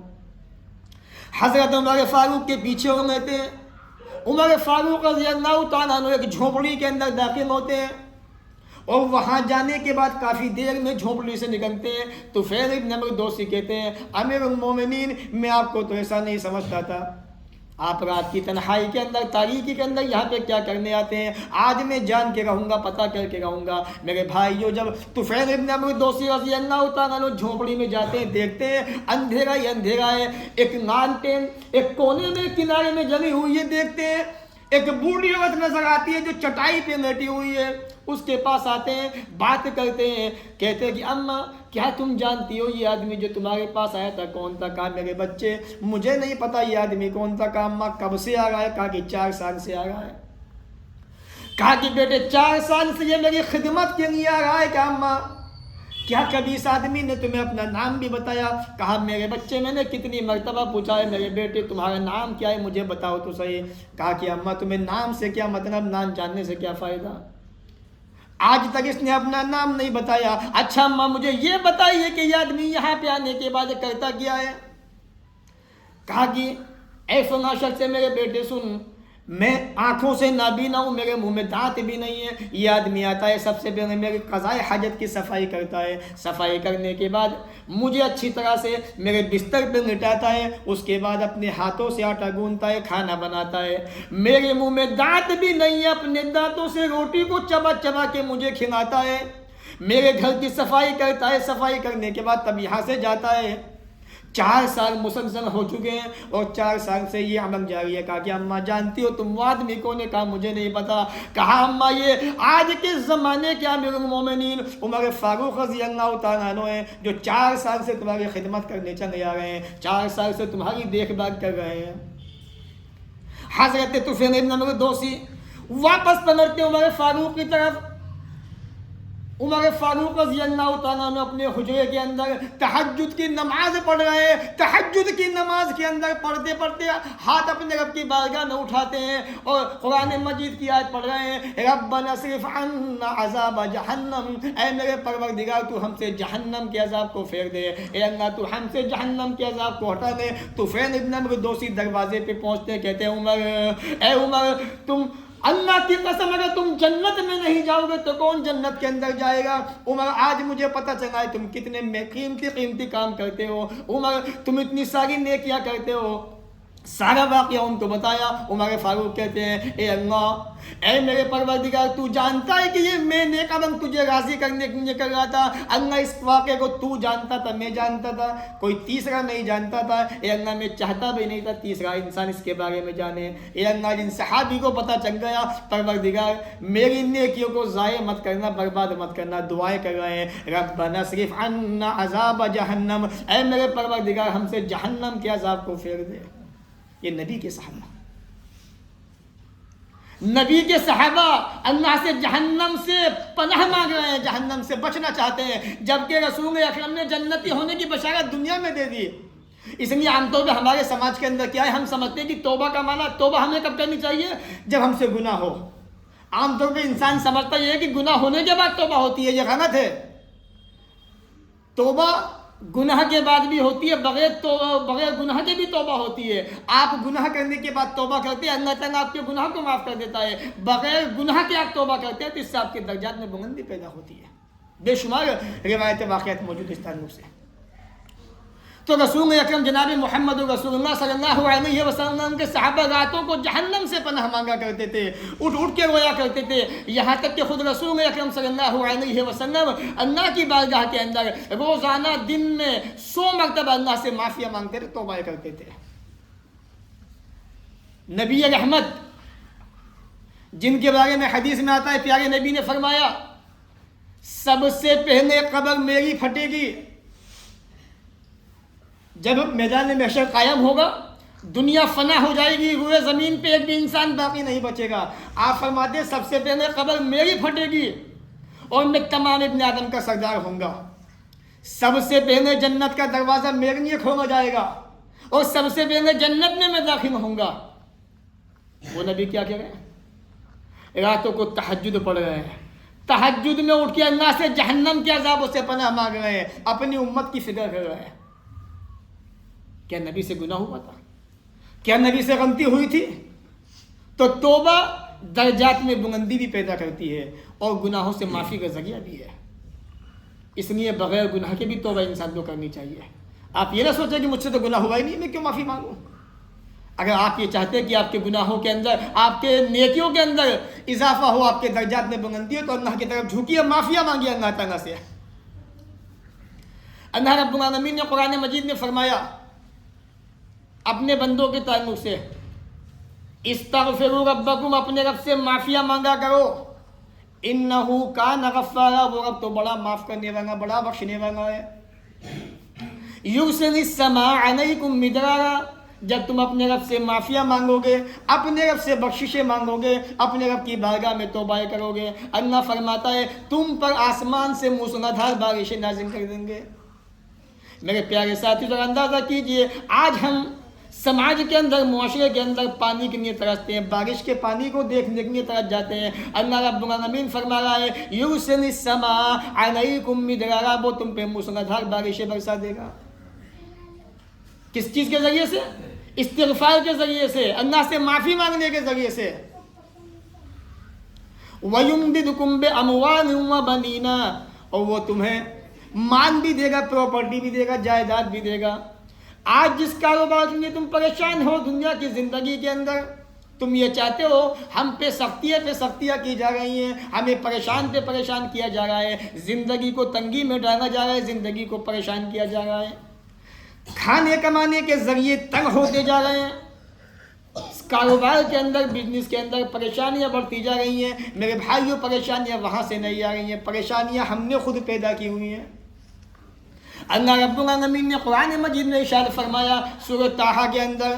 حضرت عمر فاروق کے پیچھے ہو گئے تھے، عمر فاروق رضی اللہ تعالیٰ عنہ ایک جھونپڑی کے اندر داخل ہوتے ہیں اور وہاں جانے کے بعد کافی دیر میں جھونپڑی سے نکلتے ہیں۔ طفیل ابن عمرو دوسی کہتے ہیں امیر المومنین میں آپ کو تو ایسا نہیں سمجھتا تھا، آپ رات کی تنہائی کے اندر، تاریکی کے اندر یہاں پہ کیا کرنے آتے ہیں، آج میں جان کے رہوں گا، پتہ کر کے رہوں گا۔ میرے بھائیو جب طفیل ابن عمرو دوسی رضی اللہ تعالیٰ عنہ جھونپڑی میں جاتے ہیں، دیکھتے ہیں اندھیرا ہی اندھیرا ہے، ایک لانٹین ایک کونے میں کنارے میں جلی ہوئی ہے، دیکھتے ہیں ایک بوڑھی عورت نظر آتی ہے جو چٹائی پہ لیٹی ہوئی ہے، اس کے پاس آتے ہیں، بات کرتے ہیں، کہتے ہیں کہ اماں کیا تم جانتی ہو یہ آدمی جو تمہارے پاس آیا تھا کون تھا؟ کہا میرے بچے مجھے نہیں پتا یہ آدمی کون تھا۔ کہا اماں کب سے آ رہا ہے؟ کہا کہ 4 سال سے آ رہا ہے۔ کہا کہ بیٹے 4 سال سے یہ میری خدمت کے لیے آ رہا ہے؟ کہا اماں کیا کبھی اس آدمی نے تمہیں اپنا نام بھی بتایا؟ کہا میرے بچے میں نے کتنی مرتبہ پوچھا ہے میرے بیٹے تمہارا نام کیا ہے، مجھے بتاؤ تو صحیح۔ کہا کہ اماں تمہیں نام سے کیا مطلب، نام جاننے سے کیا فائدہ، آج تک اس نے اپنا نام نہیں بتایا۔ اچھا اماں مجھے یہ بتائیے کہ یہ آدمی یہاں پہ آنے کے بعد کرتا کیا ہے؟ کہا کہ اے فلاں شخص سے میرے بیٹے سن، میں آنکھوں سے نابینا ہوں، میرے منہ میں دانت بھی نہیں ہے، یہ آدمی آتا ہے سب سے پہلے میرے قضائے حاجت کی صفائی کرتا ہے، صفائی کرنے کے بعد مجھے اچھی طرح سے میرے بستر پہ لٹاتا ہے، اس کے بعد اپنے ہاتھوں سے آٹا گوندتا ہے، کھانا بناتا ہے، میرے منہ میں دانت بھی نہیں ہے، اپنے دانتوں سے روٹی کو چبا چبا کے مجھے کھلاتا ہے، میرے گھر کی صفائی کرتا ہے، صفائی کرنے کے بعد تب یہاں سے جاتا ہے۔ 4 سال مسلسل ہو چکے ہیں اور 4 سال سے یہ عمل جاری ہے۔ کہا کہ اماں جانتی ہو تم وہ آدمی کون ہے؟ کہا مجھے نہیں پتا۔ کہا اماں یہ آج کے زمانے کے امیر المومنین عمر فاروق رضی اللہ تعالیٰ عنہ ہیں جو 4 سال سے تمہاری خدمت کرنے چلے آ رہے ہیں، 4 سال سے تمہاری دیکھ بھال کر رہے ہیں۔ حضرت طفیل ابن عمرو دوسی واپس پلٹتے عمر فاروق کی طرف۔ عمر فاروق رضی اللہ تعالیٰ عنہ اپنے حجرے کے اندر تہجد کی نماز پڑھ رہے ہیں، تہجد کی نماز کے اندر پڑھتے پڑھتے ہاتھ اپنے رب کی بارگاہ میں اٹھاتے ہیں اور قرآن مجید کی آیت پڑھ رہے ہیں، ربنا اصرف عنا عذاب جہنم، اے میرے پروردگار تو ہم سے جہنم کے عذاب کو پھیر دے، اے اللہ تو ہم سے جہنم کے عذاب کو ہٹا دے۔ طفیل ابن عمرو دوسی دروازے پہ پہنچتے کہتے ہیں عمر اے عمر تم اللہ کی قسم اگر تم جنت میں نہیں جاؤ گے تو کون جنت کے اندر جائے گا؟ عمر آج مجھے پتہ چلا ہے تم کتنے قیمتی کام کرتے ہو، عمر تم اتنی ساری نیکیاں کرتے ہو۔ سارا واقعہ ان کو بتایا۔ عمر فاروق کہتے ہیں اے اللہ، اے میرے پروردگار، تو جانتا ہے کہ یہ میں نیک عمل تجھے راضی کرنے کے لیے کر رہا تھا۔ اللہ اس واقعے کو تو جانتا تھا، میں جانتا تھا، کوئی تیسرا نہیں جانتا تھا۔ اے اللہ میں چاہتا بھی نہیں تھا تیسرا انسان اس کے بارے میں جانے۔ اے اللہ جن صحابی کو پتہ چل گیا، پروردگار میری نیکیوں کو ضائع مت کرنا، برباد مت کرنا۔ دعائیں کر رہے ہیں ربنا اصرف عنا عذاب جہنم، اے میرے پروردگار ہم سے جہنم کے عذاب کو پھیر دے۔ یہ نبی کے صحابہ، نبی کے صحابہ اللہ سے جہنم سے پناہ مانگ رہے ہیں، جہنم سے بچنا چاہتے ہیں، جبکہ رسول اکرم نے جنتی ہونے کی بشارت دنیا میں دے دی۔ اس لیے عام طور پہ ہمارے سماج کے اندر کیا ہے، ہم سمجھتے ہیں کہ توبہ کا معنی، توبہ ہمیں کب کرنی چاہیے؟ جب ہم سے گناہ ہو۔ عام طور پہ انسان سمجھتا یہ ہے کہ گناہ ہونے کے بعد توبہ ہوتی ہے، یہ غلط ہے۔ توبہ گناہ کے بعد بھی ہوتی ہے، بغیر گناہ کے بھی توبہ ہوتی ہے۔ آپ گناہ کرنے کے بعد توبہ کرتے ہیں، اللہ تعالیٰ آپ کے گناہ کو معاف کر دیتا ہے۔ بغیر گناہ کے آپ توبہ کرتے ہیں تو اس سے آپ کے درجات میں بلندی پیدا ہوتی ہے۔ بے شمار روایت واقعات موجود اس تعلق سے۔ تو رسول اکرم جناب محمد رسول اللہ صلی اللہ علیہ وسلم کے صحابہ راتوں کو جہنم سے پناہ مانگا کرتے تھے، اٹھ اٹھ کے رویا کرتے تھے، یہاں تک کہ خود رسول اکرم صلی اللہ علیہ وسلم اللہ کی بارگاہ کے اندر روزانہ دن میں 100 مرتبہ اللہ سے معافیا مانگتے تھے، توبہ کرتے تھے۔ نبی رحمت جن کے بارے میں حدیث میں آتا ہے، پیارے نبی نے فرمایا سب سے پہلے قبر میری پھٹے گی۔ جب میدان محشر قائم ہوگا، دنیا فنا ہو جائے گی، روئے زمین پہ ایک بھی انسان باقی نہیں بچے گا، آپ فرماتے ہیں سب سے پہلے قبر میری پھٹے گی اور میں تمام ابن آدم کا سردار ہوں گا۔ سب سے پہلے جنت کا دروازہ میرے لیے کھولا جائے گا اور سب سے پہلے جنت میں داخل ہوں گا۔ وہ نبی کیا کہہ رہے ہیں؟ راتوں کو تہجد پڑھ رہے ہیں، تہجد میں اٹھ کے اللہ سے جہنم کے عذابوں سے پناہ مانگ رہے ہیں، اپنی امت کی فکر کر رہے ہیں۔ کیا نبی سے گناہ ہوا تھا؟ کیا نبی سے غلطی ہوئی تھی؟ تو توبہ درجات میں بلندی بھی پیدا کرتی ہے اور گناہوں سے معافی کا ذریعہ بھی ہے۔ اس لیے بغیر گناہ کے بھی توبہ انسان کو کرنی چاہیے۔ آپ یہ نہ سوچیں کہ مجھ سے تو گناہ ہوا ہی نہیں، میں کیوں معافی مانگوں۔ اگر آپ یہ چاہتے ہیں کہ آپ کے گناہوں کے اندر، آپ کے نیکیوں کے اندر اضافہ ہو، آپ کے درجات میں بلندی ہو، تو اللہ کی طرف جھوکیے، معافیا مانگیے اللہ تعالیٰ سے۔ اللہ رب العالمین نے قرآن مجید میں فرمایا اپنے بندوں کے تعلق سے، استغفروا ربکم، اپنے رب سے معافیا مانگا کرو، انہ کان غفارا، وہ رب تو بڑا معاف کرنے والا، بڑا بخشنے والا ہے۔ یرسل السماء علیکم مدرارا، جب تم اپنے رب سے معافیا مانگو گے، اپنے رب سے بخششیں مانگو گے، اپنے رب کی بارگاہ میں توبہ کرو گے، اللہ فرماتا ہے تم پر آسمان سے موسلادھار بارشیں نازل کر دیں گے۔ میرے پیارے ساتھی ذرا اندازہ کیجئے، آج ہم سماج کے اندر، معاشرے کے اندر پانی کے لیے ترستے ہیں، بارش کے پانی کو دیکھنے کے لیے ترس جاتے ہیں۔ اللہ رب العالمین فرما رہا ہے یرسل السماء علیکم مدرارا، وہ تم پہ موسلادھار بارشیں برسا دے گا۔ کس چیز کے ذریعے سے؟ استغفار کے ذریعے سے، اللہ سے معافی مانگنے کے ذریعے سے۔ وَيُمْدِدْكُمْ بِأَمْوَالٍ وَبَنِينَ، اور وہ تمہیں مال بھی دے گا، پراپرٹی بھی دے گا، جائیداد بھی دے گا۔ آج جس کاروبار کے لیے تم پریشان ہو دنیا کی زندگی کے اندر، تم یہ چاہتے ہو ہم پہ سختیاں کی جا رہی ہیں، ہمیں پریشان کیا جا رہا ہے، زندگی کو تنگی میں ڈالا جا رہا ہے، زندگی کو پریشان کیا جا رہا ہے، کھانے کمانے کے ذریعے تنگ ہوتے جا رہے ہیں، کاروبار کے اندر، بزنس کے اندر پریشانیاں بڑھتی جا رہی ہیں۔ میرے بھائیوں، پریشانیاں وہاں سے نہیں آ رہی ہیں، پریشانیاں ہم نے خود پیدا کی ہوئی ہیں۔ اللہ رب العالمین نے قرآن مجید میں ارشاد فرمایا سورۃ طٰہٰ کے اندر،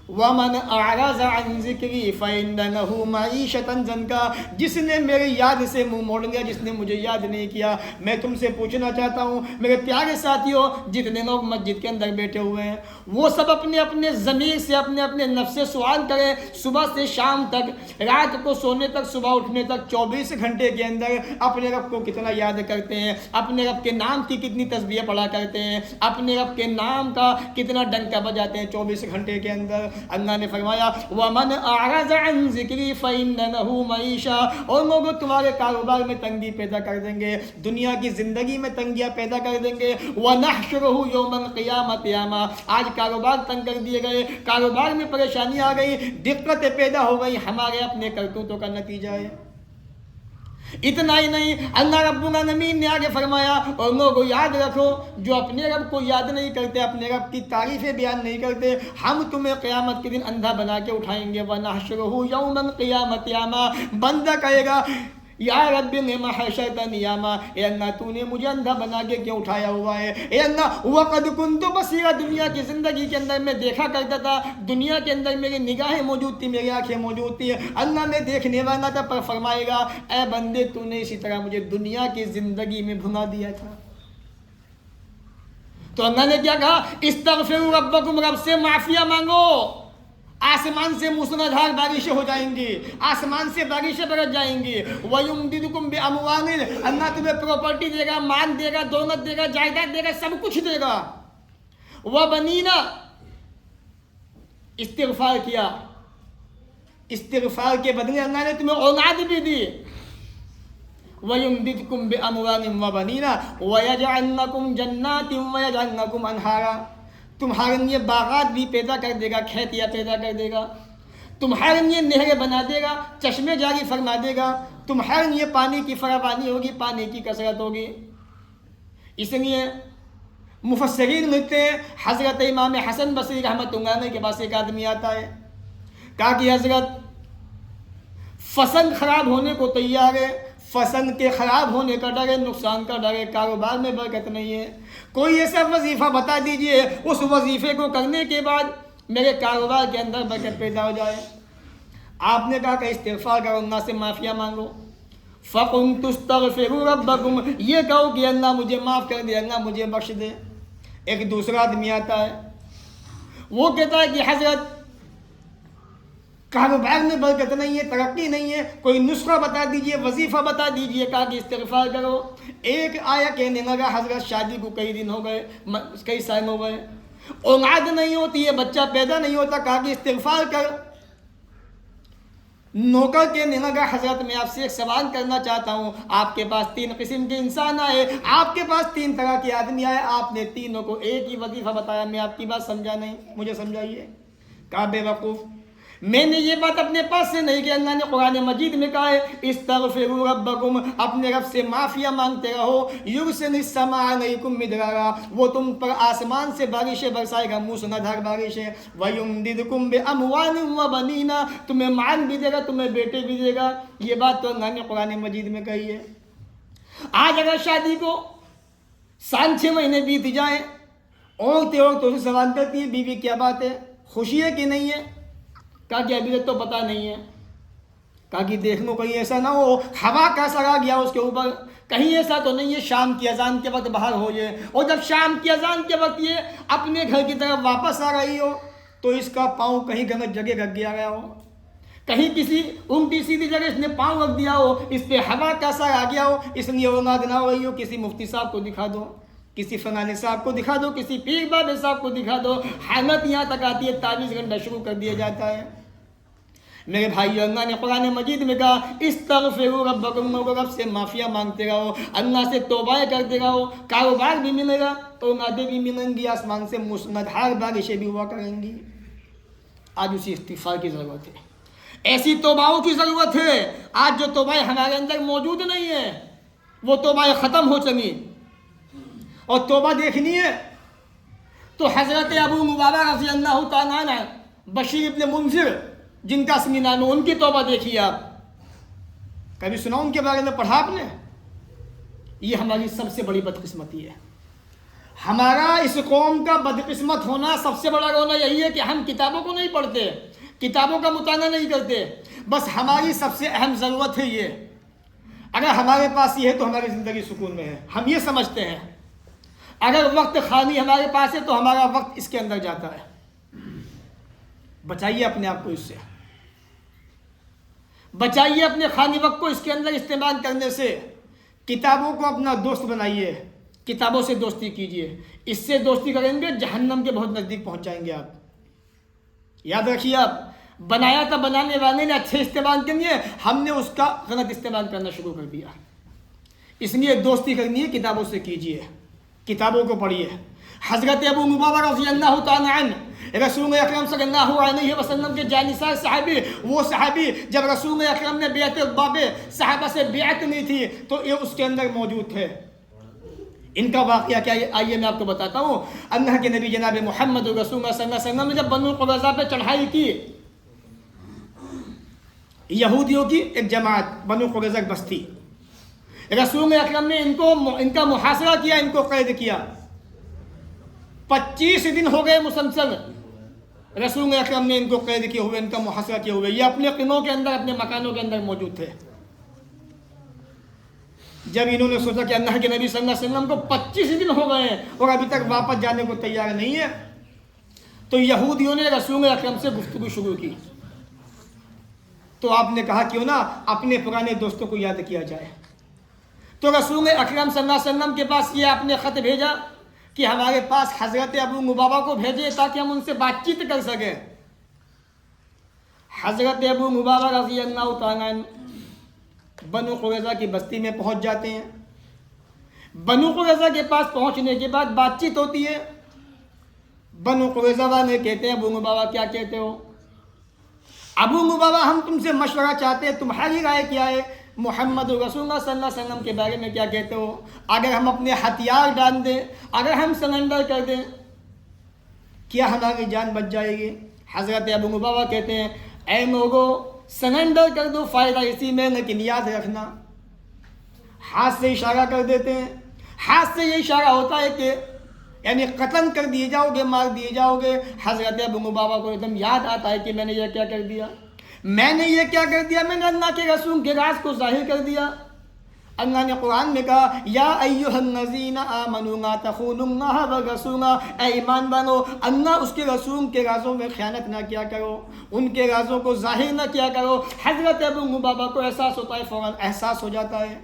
وَمَنْ أَعْرَضَ عَنْ ذِكْرِي فَإِنَّ لَهُ مَعِيشَةً ضَنْكًا، جس نے میری یاد سے منہ موڑ لیا، جس نے مجھے یاد نہیں کیا۔ میں تم سے پوچھنا چاہتا ہوں میرے پیارے ساتھیوں، جتنے لوگ مسجد کے اندر بیٹھے ہوئے ہیں، وہ سب اپنے اپنے ضمیر سے، اپنے اپنے نفس سے سوال کریں، صبح سے شام تک، رات کو سونے تک، صبح اٹھنے تک، 24 گھنٹے کے اندر اپنے رب کو کتنا یاد کرتے ہیں، اپنے رب کے نام کی کتنی تسبیح پڑھا کرتے ہیں، اپنے رب کے نام کا کتنا ڈنکا بجاتے ہیں 24 گھنٹے کے اندر۔ اللہ نے فرمایا وَمَنْ أَعْرَضَ عَنْ ذِكْرِي فَإِنَّ لَهُ مَعِيشَةً، اور لوگوں تمہارے کاروبار میں تنگی پیدا کر دیں گے، دنیا کی زندگی میں تنگیاں پیدا کر دیں گے۔ وَنَحْشُرُهُ يَوْمَ الْقِيَامَةِ أَعْمَىٰ، آج کاروبار تنگ کر دیے گئے، کاروبار میں پریشانی آ گئی، دقتیں پیدا ہو گئی، ہمارے اپنے کرتوتوں کا نتیجہ ہے۔ اتنا ہی نہیں، اللہ رب العالمین نے آگے فرمایا اور لوگوں یاد رکھو جو اپنے رب کو یاد نہیں کرتے، اپنے رب کی تعریفیں بیان نہیں کرتے، ہم تمہیں قیامت کے دن اندھا بنا کے اٹھائیں گے۔ وَنَحْشُرُهُ يَوْمَ الْقِيَامَةِ أَعْمَىٰ، بندہ کہے گا یا رب لِمَ حَشَرْتَنِی أَعْمَىٰ، اے اللہ تو نے مجھے اندھا بنا کے کیوں اٹھایا ہوا ہے؟ اے اللہ وَقَدْ كُنْتُ بَصِيرًا، دنیا کی زندگی کے اندر میں دیکھا کرتا تھا، دنیا کے اندر میری نگاہیں موجود تھی، میری آنکھیں موجود تھی، اللہ میں دیکھنے والا تھا، پر فرمائے گا اے بندے تو نے اسی طرح مجھے دنیا کی زندگی میں بھلا دیا تھا۔ تو اللہ نے کیا کہا؟ استغفروا ربکم، رب سے معافیہ مانگو، آسمان سے موسلادھار بارشیں ہو جائیں گی، آسمان سے بارشیں برس جائیں گی۔ وَيُمْدِدْكُمْ بِأَمْوَالٍ، اللہ تمہیں پراپرٹی دے گا، مال دے گا، دولت دے گا، جائیداد دے گا، سب کچھ دے گا۔ وَبَنِينَ، استغفار کیا، استغفار کے بدلے اللہ نے تمہیں اولاد بھی دی۔ وَيُمْدِدْكُمْ بِأَمْوَالٍ وَبَنِينَ وَيَجْعَلْ لَكُمْ جَنَّاتٍ وَيَجْعَلْ لَكُمْ أَنْهَارًا، تمہارے لیے باغات بھی پیدا کر دے گا، کھیتیاں پیدا کر دے گا، تمہارے لیے نہریں بنا دے گا، چشمے جاری فرما دے گا، تمہارے لیے پانی کی فراوانی ہوگی، پانی کی کثرت ہوگی۔ اس لیے مفسرین لکھتے ہیں، حضرت امام حسن بصری رحمۃ اللہ علیہ کے پاس ایک آدمی آتا ہے، کہا کہ حضرت فصل خراب ہونے کو تیار ہے، فصل کے خراب ہونے کا ڈر ہے، نقصان کا ڈر ہے، کاروبار میں برکت نہیں ہے، کوئی ایسا وظیفہ بتا دیجئے اس وظیفے کو کرنے کے بعد میرے کاروبار کے اندر برکت پیدا ہو جائے۔ آپ نے کہا کہ استغفار کرو، اللہ سے معافیہ مانگو۔ فَقُلْتُ اسْتَغْفِرُوا رَبَّكُمْ، یہ کہو کہ اللہ مجھے معاف کر دے، اللہ مجھے بخش دے۔ ایک دوسرا آدمی آتا ہے، وہ کہتا ہے کہ حضرت کاروبار میں برکت نہیں ہے، ترقی نہیں ہے، کوئی نسخہ بتا دیجئے، وظیفہ بتا دیجئے۔ کہا کہ استغفار کرو۔ ایک آیا کہنے لگا حضرت شادی کو کئی دن ہو گئے، کئی سال ہو گئے، اولاد نہیں ہوتی ہے، بچہ پیدا نہیں ہوتا۔ کہا کہ استغفار کر۔ نوکر کہنے لگا حضرت میں آپ سے ایک سوال کرنا چاہتا ہوں، آپ کے پاس 3 قسم کے انسان آئے، آپ کے پاس 3 طرح کے آدمی آئے، آپ نے تینوں کو ایک ہی وظیفہ بتایا، میں آپ کی بات سمجھا نہیں، مجھے سمجھائیے۔ کہا بے وقوف، میں نے یہ بات اپنے پاس سے نہیں کہ اللہ نے قرآن مجید میں کہا ہے استغفروا ربکم، اپنے رب سے معافیہ مانگتے رہو، یرسل السماء علیکم مدرارا، وہ تم پر آسمان سے بارشیں برسائے گا، موسلادھار بارشیں۔ ویمددکم باموال وبنین، تمہیں مال بھی دے گا، تمہیں بیٹے بھی دے گا۔ یہ بات تو اللہ نے قرآن مجید میں کہی ہے۔ آج اگر شادی کو 6 مہینے بیت جائیں، عورتیں سے سوال کرتی ہیں بیوی کیا بات ہے، خوشی ہے کہ نہیں ہے؟ کہا کہ ابھی تک تو پتہ نہیں ہے۔ کہا کہ دیکھ لو کہیں ایسا نہ ہو ہوا کا اثر آ گیا اس کے اوپر، کہیں ایسا تو نہیں ہے شام کی اذان کے وقت باہر ہو جائے، اور جب شام کی اذان کے وقت یہ اپنے گھر کی طرف واپس آ رہی ہو تو اس کا پاؤں کہیں غلط جگہ رکھ دیا گیا ہو، کہیں کسی الٹی سیدھی جگہ اس نے پاؤں رکھ دیا ہو، اس پہ ہوا کا اثر آ گیا ہو، اس لیے اولاد نہ ہو رہی ہو، کسی مفتی صاحب کو دکھا دو، کسی فلانے صاحب کو دکھا دو، کسی پیر بابے صاحب کو دکھا دو۔ حالت یہاں تک آتی ہے تعویذ کرنا شروع کر دیا جاتا ہے۔ میرے بھائی، اللہ نے قرآن مجید میں کہا استغفروا ربکم، رب سے معافیہ مانگتے رہو، اللہ سے توبہ کرتے رہو، کاروبار بھی ملے گا، اولادیں بھی ملیں گی، آسمان سے موسلادھار بارشیں بھی ہوا کریں گی۔ آج اسی استغفار کی ضرورت ہے، ایسی توباؤں کی ضرورت ہے۔ آج جو توبہ ہمارے اندر موجود نہیں ہے، وہ توبہ ختم ہو چلی، اور توبہ دیکھنی ہے تو حضرت ابو مبارک رضی اللہ تعالیٰ عنہ، بشیر ابن منذر جن کا اسم نام، ان کی توبہ دیکھیے آپ، کبھی سنا ان کے بارے میں، پڑھا آپ نے؟ یہ ہماری سب سے بڑی بدقسمتی ہے۔ ہمارا اس قوم کا بدقسمت ہونا، سب سے بڑا رونا یہی ہے کہ ہم کتابوں کو نہیں پڑھتے، کتابوں کا مطالعہ نہیں کرتے۔ بس ہماری سب سے اہم ضرورت ہے یہ، اگر ہمارے پاس یہ ہے تو ہماری زندگی سکون میں ہے، ہم یہ سمجھتے ہیں۔ اگر وقت خالی ہمارے پاس ہے تو ہمارا وقت اس کے اندر جاتا ہے۔ بچائیے اپنے آپ کو اس سے، بچائیے اپنے خالی وقت کو اس کے اندر استعمال کرنے سے۔ کتابوں کو اپنا دوست بنائیے، کتابوں سے دوستی کیجیے، اس سے دوستی کریں گے جہنم کے بہت نزدیک پہنچ جائیں گے آپ۔ یاد رکھیے آپ، بنایا تھا بنانے والے نے اچھے استعمال کے لیے، ہم نے اس کا غلط استعمال کرنا شروع کر دیا۔ اس لیے دوستی کرنی ہے کتابوں سے کیجیے، کتابوں کو پڑھیے۔ حضرت ابو لبابہ رضی اللہ تعالی عنہ رسول اکرم صلی اللہ علیہ وسلم کے جانثار صحابی، وہ صحابی جب رسول اکرم نے بیعت باب صحابہ سے بیعت لی تھی تو یہ اس کے اندر موجود تھے۔ ان کا واقعہ کیا ہے آئیے میں آپ کو بتاتا ہوں۔ اللہ کے نبی جناب محمد رسول اللہ صلی اللہ علیہ وسلم نے جب بنو قریظہ پہ چڑھائی کی، یہودیوں کی ایک جماعت بنو قریظہ کی بستی، رسول اکرم نے ان کا محاصرہ کیا، ان کو قید کیا۔ 25 دن ہو گئے مسلسل رسول اکرم نے ان کو قید کیے ہوئے، ان کا محاصرہ کیے ہوئے۔ یہ اپنے قلعوں کے اندر، اپنے مکانوں کے اندر موجود تھے۔ جب انہوں نے سوچا کہ اللہ کے نبی صلی اللہ علیہ وسلم کو 25 دن ہو گئے ہیں اور ابھی تک واپس جانے کو تیار نہیں ہے، تو یہودیوں نے رسول اکرم سے گفتگو شروع کی۔ تو آپ نے کہا کیوں نہ اپنے پرانے دوستوں کو یاد کیا جائے۔ تو رسول اکرم صلی اللہ علیہ وسلم کے پاس یہ آپ نے خط بھیجا کہ ہمارے پاس حضرت ابو لبابہ کو بھیجے تاکہ ہم ان سے بات چیت کر سکیں۔ حضرت ابو لبابہ رضی اللہ تعالیٰ عنہ بنو قریظہ کی بستی میں پہنچ جاتے ہیں۔ بنو قریظہ کے پاس پہنچنے کے بعد بات چیت ہوتی ہے۔ بنو قریظہ والے کہتے ہیں ابو لبابہ کیا کہتے ہو؟ ابو لبابہ ہم تم سے مشورہ چاہتے ہیں، تمہاری رائے کیا ہے؟ محمد رسول اللہ صلی اللہ علیہ وسلم کے بارے میں کیا کہتے ہو؟ اگر ہم اپنے ہتھیار ڈال دیں، اگر ہم سرنڈر کر دیں، کیا ہماری جان بچ جائے گی؟ حضرت ابو لبابہ کہتے ہیں اے لوگو سرنڈر کر دو، فائدہ اسی میں، لیکن یاد رکھنا، ہاتھ سے اشارہ کر دیتے ہیں۔ ہاتھ سے یہ اشارہ ہوتا ہے کہ یعنی قتل کر دیے جاؤ گے، مار دیے جاؤ گے۔ حضرت ابو لبابہ کو ایک دم یاد آتا ہے کہ میں نے یہ کیا کر دیا، میں نے یہ کیا کر دیا، میں نے اللہ کے رسول کے راز کو ظاہر کر دیا۔ اللہ نے قرآن میں کہا یا ایھا الذین آمنوا لا تخونوا اللہ والرسول، اے ایمان والو اللہ اس کے رسول کے رازوں میں خیانت نہ کیا کرو، ان کے رازوں کو ظاہر نہ کیا کرو۔ حضرت ابو لبابہ کو احساس ہوتا ہے، فوراً احساس ہو جاتا ہے،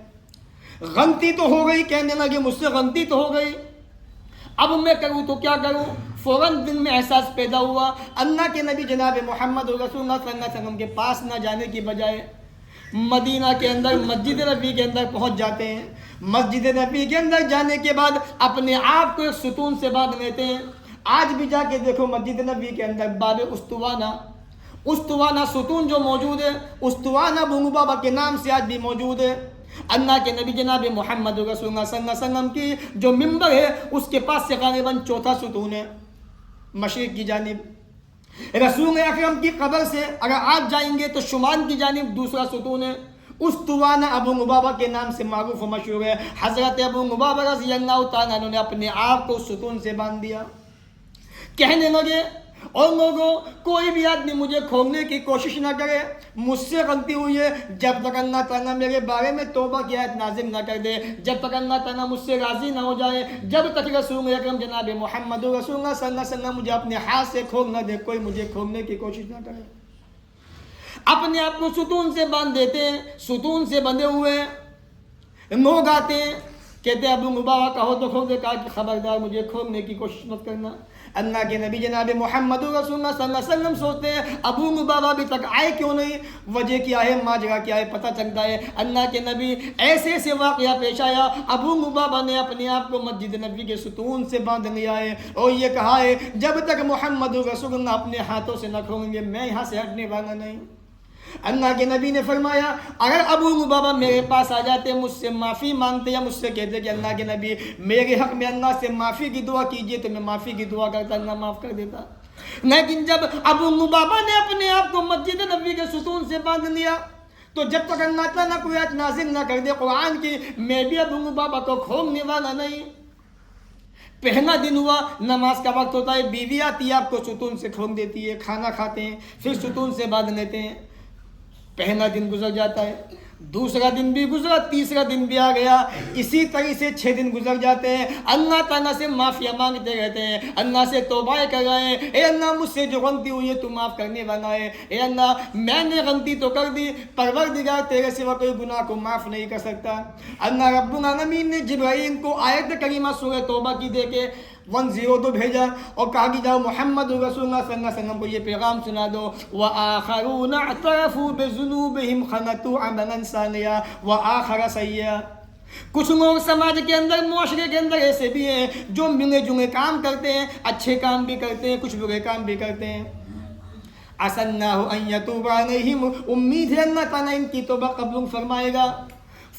غلطی تو ہو گئی، کہنے لگے مجھ سے غلطی تو ہو گئی، اب میں کروں تو کیا کروں؟ فوراً دل میں احساس پیدا ہوا۔ اللہ کے نبی جناب محمد رسول اللہ صلی اللہ علیہ وسلم کے پاس نہ جانے کی بجائے مدینہ کے اندر مسجد نبی کے اندر پہنچ جاتے ہیں۔ مسجد نبی کے اندر جانے کے بعد اپنے آپ کو ایک ستون سے باندھ لیتے ہیں۔ آج بھی جا کے دیکھو مسجد نبی کے اندر باب استوانہ ستون جو موجود ہے، استوانہ ابو لبابہ کے نام سے آج بھی موجود ہے۔ اللہ کے نبی جناب محمد رسول اللہ صلی اللہ علیہ وسلم کی جو منبر ہے اس کے پاس سے غالباً چوتھا ستون ہے مشرق کی جانب۔ رسول اکرم کی قبر سے اگر آپ جائیں گے تو شمال کی جانب دوسرا ستون ہے، استوانہ ابو لبابہ کے نام سے معروف و مشہور ہے۔ حضرت ابو لبابہ رضی اللہ تعالیٰ عنہ نے اپنے آپ کو ستون سے باندھ دیا۔ کہنے لگے اور لوگوں کوئی بھی آدمی مجھے کھونے کی کوشش نہ کرے، مجھ سے غلطی ہوئی ہے، جب تک اللہ تعالیٰ میرے بارے میں توبہ کی آیت نازل نہ کر دے، جب تک اللہ تعالیٰ مجھ سے راضی نہ ہو جائے، جب تک رسول اکرم جناب محمد رسول اللہ صلی اللہ علیہ وسلم مجھے اپنے ہاتھ سے کھول نہ دے، کوئی مجھے کھولنے کی کوشش نہ کرے۔ اپنے آپ کو ستون سے باندھ دیتے ہیں، ستون سے بندھے ہوئے لوگ آتے ہیں، کہتے ہیں ابو لبابہ کہو تو کھول دے، کہا کہ خبردار مجھے کھولنے کی کوشش مت کرنا۔ اللہ کے نبی جناب محمد رسول اللہ صلی اللہ علیہ وسلم سوچتے ہیں ابو لبابہ ابھی تک آئے کیوں نہیں، وجہ کیا ہے، ماجرا کیا ہے، پتہ چلتا ہے اللہ کے نبی ایسے ایسے واقعہ پیش آیا، ابو لبابہ نے اپنے آپ کو مسجد نبی کے ستون سے باندھ لیا ہے اور یہ کہا ہے جب تک محمد رسول اللہ اپنے ہاتھوں سے نہ کھولیں گے میں یہاں سے ہٹنے والا نہیں۔ اللہ کے نبی نے فرمایا اگر ابو لبابہ میرے پاس آ جاتے، مجھ سے معافی مانگتے یا مجھ سے کہتے کہ اللہ کے نبی میرے حق میں اللہ سے معافی کی دعا کیجئے تو میں معافی کی دعا کرتا، اللہ معاف کر دیتا۔ لیکن جب ابو لبابہ نے اپنے آپ کو مسجد نبی کے ستون سے باندھ لیا تو جب تک اللہ تعالیٰ کوئی آیت نازل نہ کر دے قرآن کی، میں بھی ابو لبابہ کو کھولنے والا نہیں۔ پہلا دن ہوا، نماز کا وقت ہوتا ہے، بیوی آتی ہے آپ کو ستون سے کھول دیتی ہے، کھانا کھاتے ہیں، پھر ستون سے باندھ لیتے ہیں۔ پہلا دن گزر جاتا ہے، دوسرا دن بھی گزرا، تیسرا دن بھی آ گیا، اسی طرح سے 6 دن گزر جاتے ہیں۔ اللہ تعالیٰ سے معافیاں مانگتے رہتے ہیں، اللہ سے توبہ کر رہے ہیں، اے اللہ مجھ سے جو غلطی ہوئی ہے تو معاف کرنے والا ہے، اے اللہ میں نے غلطی تو کر دی، پروردگار تیرے سوا کوئی گناہ کو معاف نہیں کر سکتا۔ اللہ رب العالمین نے جبرائیل کو آیت کریمہ سورہ توبہ کی دے کے 102 بھیجا اور کہا کہ جاؤ محمد رسول اللہ صلی اللہ علیہ وسلم کو یہ پیغام سنا دو وآخرون اعترفوا بذنوبہم خلطوا عملا ثانیا وآخر سیئا. کچھ لوگ سماج کے اندر معاشرے کے اندر ایسے بھی ہیں جو ملے جلے کام کرتے ہیں, اچھے کام بھی کرتے ہیں, کچھ برے کام بھی کرتے ہیں. عسى الله ان يتوب عليهم, امید ہے اللہ تعالیٰ ان کی توبہ قبول فرمائے گا.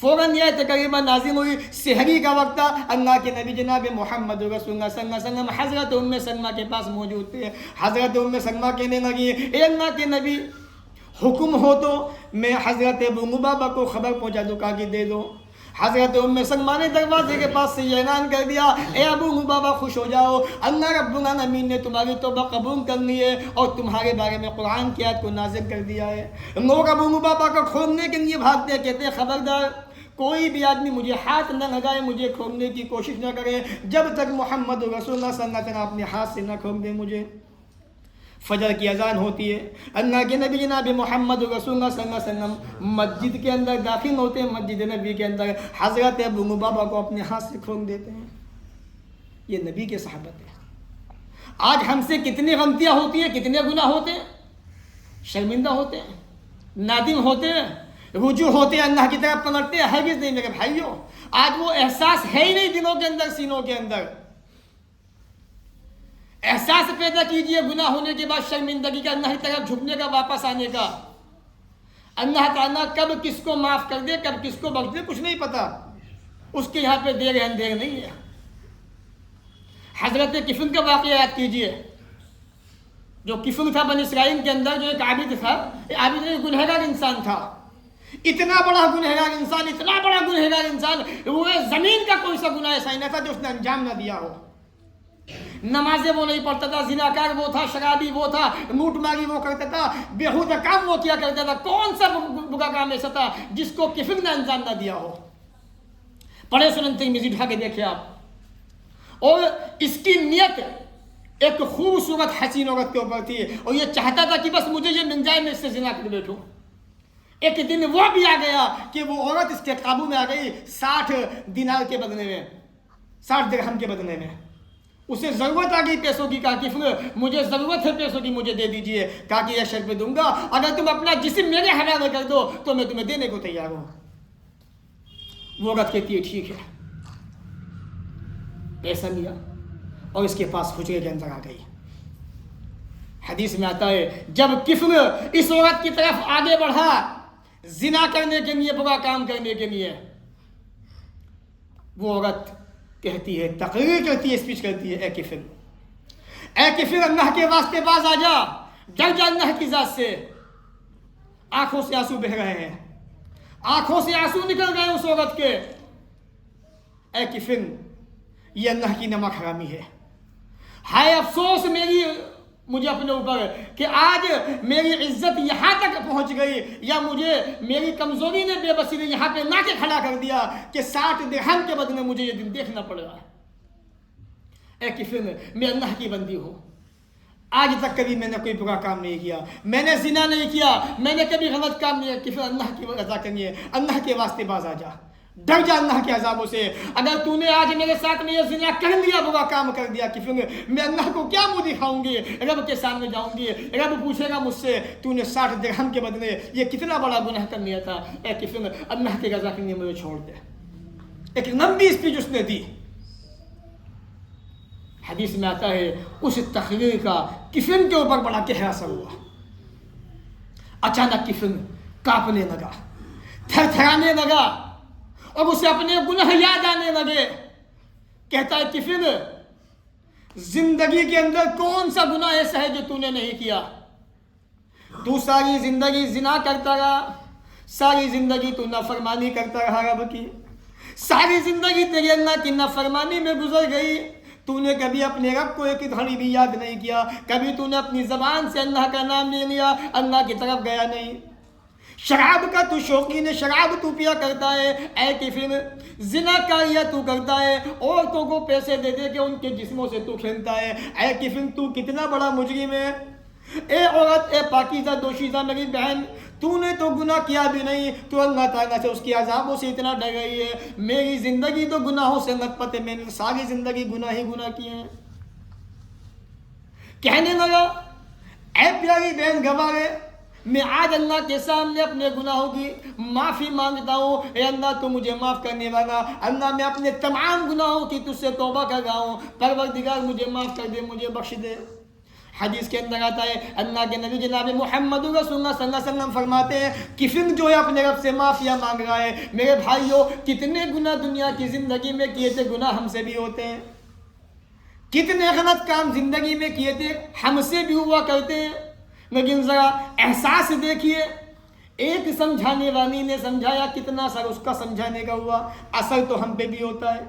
فوراً یہ تقریباً نازل ہوئی, سحری کا وقت تھا. اللہ کے نبی جناب محمد رسول اللہ صلی اللہ علیہ وسلم حضرت ام سلمہ کے پاس موجود تھے. حضرت ام سلمہ کہنے لگی اے اللہ کے نبی حکم ہو تو میں حضرت ابو لبابہ کو خبر پہنچا دوں, کہا کہ دے دو. حضرت ام سلمہ نے دروازے کے پاس سے یہ اعلان کر دیا اے ابو لبابہ خوش ہو جاؤ, اللہ رب العالمین نے تمہاری توبہ قبول کر لی ہے اور تمہارے بارے میں قرآن کی آیت کو نازل کر دیا ہے. لوگ ابو لبابہ کو کھولنے کے لیے بھاگتے ہیں, کہتے ہیں خبردار کوئی بھی آدمی مجھے ہاتھ نہ لگائے, مجھے کھولنے کی کوشش نہ کرے جب تک محمد رسول اللہ صلی اللہ علیہ وسلم اپنے ہاتھ سے نہ کھول دے مجھے. فجر کی اذان ہوتی ہے, اللہ کے نبی جناب محمد رسول اللہ صلی اللہ علیہ وسلم مسجد کے اندر داخل ہوتے ہیں. مسجد نبی کے اندر حضرت ابو لبابہ کو اپنے ہاتھ سے کھول دیتے ہیں. یہ نبی کے صحابت ہے. آج ہم سے کتنی غلطیاں ہوتی ہیں, کتنے گناہ ہوتے ہیں, شرمندہ ہوتے ہیں, نادم ہوتے ہیں, رجوع ہوتے ہیں, اللہ کی طرف پلٹتے ہیں. ہرگز نہیں میرے بھائیوں, آج وہ احساس ہے ہی نہیں دلوں کے اندر, سینوں کے اندر. احساس پیدا کیجئے گناہ ہونے کے بعد شرمندگی کا, اللہ کی طرف جھکنے کا, واپس آنے کا. اللہ تعالیٰ کب کس کو معاف کر دے, کب کس کو بخش دے, کچھ نہیں پتا. اس کے یہاں پہ دیر اندھیر نہیں ہے. حضرت کفل کا واقعہ یاد کیجئے. جو کفل تھا بنی اسرائیل کے اندر, جو ایک عابد تھا, عابد ایک گنہگار انسان تھا. اتنا بڑا گنہگار انسان, اتنا بڑا گنہگار انسان, وہ زمین کا کوئی سا گناہ ایسا ہی نہ تھا جو اس نے انجام نہ دیا ہو. نمازیں وہ نہیں پڑھتا تھا, زناکار وہ تھا, شرابی وہ تھا, لوٹ ماری وہ کرتا تھا, بےہودہ کام وہ کیا کرتا تھا. کون سا برا کام ایسا تھا جس کو کفر نے انجام نہ دیا ہو؟ پڑھے سنن ترمذی اٹھا کے دیکھیں آپ. اور اس کی نیت ایک خوبصورت حسین عورت کے اوپر تھی, اور یہ چاہتا تھا کہ بس مجھے یہ مل جائے, میں اس سے زنا کر بیٹھوں. ایک دن وہ بھی آ گیا کہ وہ عورت اس کے قابو میں آ گئی 60 دینار کے بدلے میں, 60 درہم کے بدلے میں. اسے ضرورت آ گئی پیسوں کی, کہا کہ مجھے ضرورت ہے پیسوں کی, مجھے دے دیجئے. کہا کہ یہ شرط پہ دوں گا, اگر تم اپنا جسم میرے حوالے کر دو تو میں تمہیں دینے کو تیار ہوں. وہ عورت کہتی ہے ٹھیک ہے. پیسہ لیا اور اس کے پاس حجرے کے اندر آ گئی. حدیث میں آتا ہے جب کفر اس عورت کی طرف آگے بڑھا زنا کرنے کے لیے, برا کام کرنے کے لیے, وہ عورت کہتی ہے, تقریر کرتی ہے, اسپیچ کرتی ہے, اے کفر اللہ کے واسطے باز آ جا, ڈر جا اللہ کی ذات سے. آنکھوں سے آنسو بہ رہے ہیں, آنکھوں سے آنسو نکل گئے اس عورت کے. اے کفر, یہ اللہ کی نمک حرامی ہے. ہائے افسوس مجھے اپنے اوپر کہ آج میری عزت یہاں تک پہنچ گئی, یا مجھے میری کمزوری نے بے بسی نے یہاں پہ لا کے کھڑا کر دیا کہ 60 درہم کے بدلے مجھے یہ دن دیکھنا پڑ رہا ہے. اے کفر, میں اللہ کی بندی ہوں. آج تک کبھی میں نے کوئی برا کام نہیں کیا, میں نے زنا نہیں کیا, میں نے کبھی غلط کام نہیں کیا. کفر, اللہ کی رضا کرنی ہے, اللہ کے واسطے باز آ جا, ڈر جا اللہ کے عذابوں سے. اگر تو نے آج میرے ساتھ میں یہ زنا کر لیا, برا کام کر دیا, کفر میں اللہ کو کیا منہ دکھاؤں گی, رب کے سامنے جاؤں گی, رب پوچھے گا مجھ سے تو نے 60 درہم کے بدلے یہ کتنا بڑا گناہ کر لیا تھا. اے کفر, اللہ کی رضا کے لیے مجھے چھوڑ دے. ایک لمبی اسپیچ اس نے دی. حدیث میں آتا ہے اس تقریر کا کفر کے اوپر بڑا گہرا اثر ہوا. اچانک کفر کانپنے لگا, تھر تھرانے لگا, اور اسے اپنے گناہ یاد آنے لگے. کہتا ہے کفر, زندگی کے اندر کون سا گناہ ایسا ہے جو تو نے نہیں کیا؟ تو ساری زندگی زنا کرتا رہا, ساری زندگی تو نافرمانی کرتا رہا رب کی, ساری زندگی تیری اللہ کی نافرمانی میں گزر گئی. تو نے کبھی اپنے رب کو ایک گھڑی بھی یاد نہیں کیا, کبھی تو نے اپنی زبان سے اللہ کا نام لے لیا, اللہ کی طرف گیا نہیں. شراب کا تو شوقین ہے, شراب تو پیا کرتا ہے. اے کفر, زنا کاریاں تو کرتا ہے, عورتوں کو پیسے دے دے کے ان کے جسموں سے تو کھیلتا ہے. اے کفر, تو کتنا بڑا مجرم ہے. اے عورت, اے پاکیزہ دوشیزہ میری بہن, تو نے تو گناہ کیا بھی نہیں, تو اللہ تعالیٰ سے اس کی عذابوں سے اتنا ڈر گئی ہے. میری زندگی تو گناہوں سے لطپت ہے, میں نے ساری زندگی گناہ ہی گناہ کیے ہیں. کہنے لگا اے پیاری بہن گوارے, میں آج اللہ کے سامنے اپنے گناہوں کی معافی مانگتا ہوں. اے اللہ تو مجھے معاف کرنے والا, اللہ میں اپنے تمام گناہوں کی تجھ سے توبہ کر رہا ہوں, پروردگار مجھے معاف کر دے, مجھے بخش دے. حدیث کے اندر آتا ہے اللہ کے نبی جناب محمد رسول اللہ صلی اللہ علیہ وسلم فرماتے ہیں کفن جو ہے اپنے رب سے معافیا مانگ رہا ہے. میرے بھائیوں, کتنے گناہ دنیا کی زندگی میں کیے تھے, گناہ ہم سے بھی ہوتے ہیں. کتنے غلط کام زندگی میں کیے تھے, ہم سے بھی ہوا کرتے ہیں. لیکن ذرا احساس دیکھیے, ایک سمجھانے والی نے سمجھایا, کتنا اثر اس کا سمجھانے کا ہوا. اثر تو ہم پہ بھی ہوتا ہے,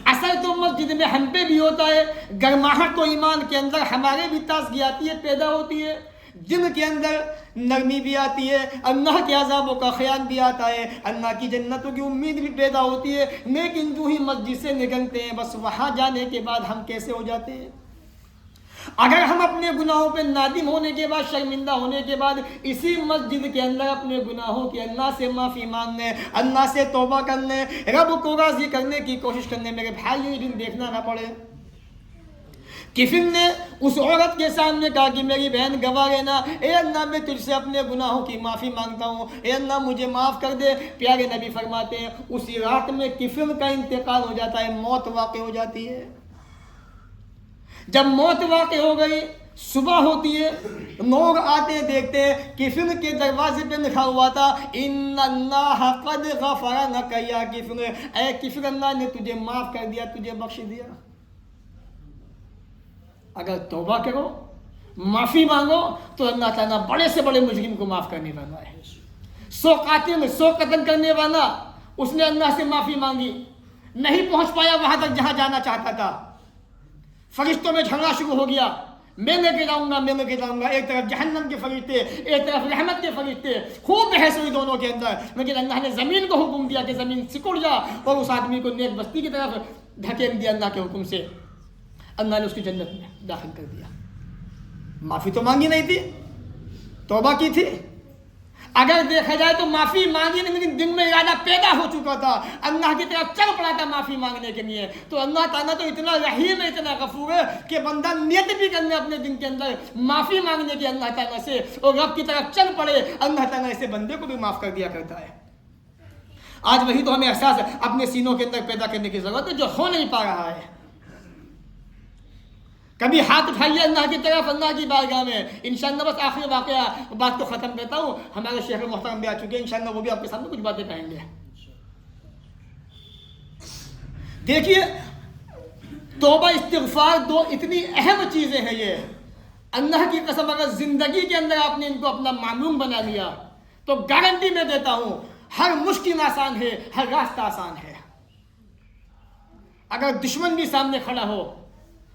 اثر تو مسجد میں ہم پہ بھی ہوتا ہے. گرماہٹ تو ایمان کے اندر ہمارے بھی تازگیاتی ہے, پیدا ہوتی ہے. دل کے اندر نرمی بھی آتی ہے, اللہ کے عذابوں کا خیال بھی آتا ہے, اللہ کی جنتوں کی امید بھی پیدا ہوتی ہے. لیکن جو ہی مسجد سے نکلتے ہیں, بس وہاں جانے کے بعد ہم کیسے ہو جاتے ہیں. اگر ہم اپنے گناہوں پہ نادم ہونے کے بعد, شرمندہ ہونے کے بعد, اسی مسجد کے اندر اپنے گناہوں کی اللہ سے معافی مانگنے, اللہ سے توبہ کرنے, رب کو راضی کرنے کی کوشش کرنے, میرے بھائیوں یہ دن دیکھنا نہ پڑے. کفن نے اس عورت کے سامنے کہا کہ میری بہن گواہ رہنا, اے اللہ میں تجھ سے اپنے گناہوں کی معافی مانگتا ہوں, اے اللہ مجھے معاف کر دے. پیارے نبی فرماتے ہیں اسی رات میں کفن کا انتقال ہو جاتا ہے, موت واقع ہو جاتی ہے. جب موت واقع ہو گئی, صبح ہوتی ہے, لوگ آتے دیکھتے ہیں کفن کے دروازے پہ لکھا ہوا تھا ان اللہ قد غفر لک یا کفن, اے کفن اللہ نے تجھے معاف کر دیا, تجھے بخش دیا. اگر توبہ کرو, معافی مانگو, تو اللہ تعالیٰ بڑے سے بڑے مجرم کو معاف کرنے والا ہے. 100 قاتل, 100 قتل کرنے والا, اس نے اللہ سے معافی مانگی, نہیں پہنچ پایا وہاں تک جہاں جانا چاہتا تھا. فرشتوں میں جھگڑا شروع ہو گیا, میں لے کے جاؤں گا, میں لے کے جاؤں گا. ایک طرف جہنم کے فرشتے, ایک طرف رحمت کے فرشتے, خوب بحث ہوئی دونوں کے اندر. لیکن اللہ نے زمین کو حکم دیا کہ زمین سکڑ جا, اور اس آدمی کو نیک بستی کی طرف دھکیل دیا اللہ کے حکم سے. اللہ نے اس کی جنت میں داخل کر دیا. معافی تو مانگی نہیں تھی, توبہ کی تھی. اگر دیکھا جائے تو معافی مانگی نہیں, لیکن دل میں ارادہ پیدا ہو چکا تھا, اللہ کی طرف چل پڑا تھا معافی مانگنے کے لیے. تو اللہ تعالیٰ تو اتنا رحیم ہے, اتنا غفور ہے کہ بندہ نیت بھی کرنے اپنے دن کے اندر معافی مانگنے کی اللہ تعالیٰ سے, اور رب کی طرف چل پڑے, اللہ تعالیٰ ایسے بندے کو بھی معاف کر دیا کرتا ہے. آج وہی تو ہمیں احساس اپنے سینوں کے اندر پیدا کرنے کی ضرورت ہے, جو ہو نہیں پا رہا ہے. کبھی ہاتھ اٹھائیے اللہ کی طرف, اللہ کی بارگاہ میں. انشاءاللہ بس آخری واقعہ بات کو ختم کرتا ہوں. ہمارے شیخ محترم بھی آ چکے ہیں, انشاءاللہ وہ بھی آپ کے سامنے کچھ باتیں کہیں گے. دیکھیے, توبہ استغفار دو اتنی اہم چیزیں ہیں. یہ اللہ کی قسم اگر زندگی کے اندر آپ نے ان کو اپنا معلوم بنا لیا تو گارنٹی میں دیتا ہوں ہر مشکل آسان ہے, ہر راستہ آسان ہے. اگر دشمن بھی سامنے کھڑا ہو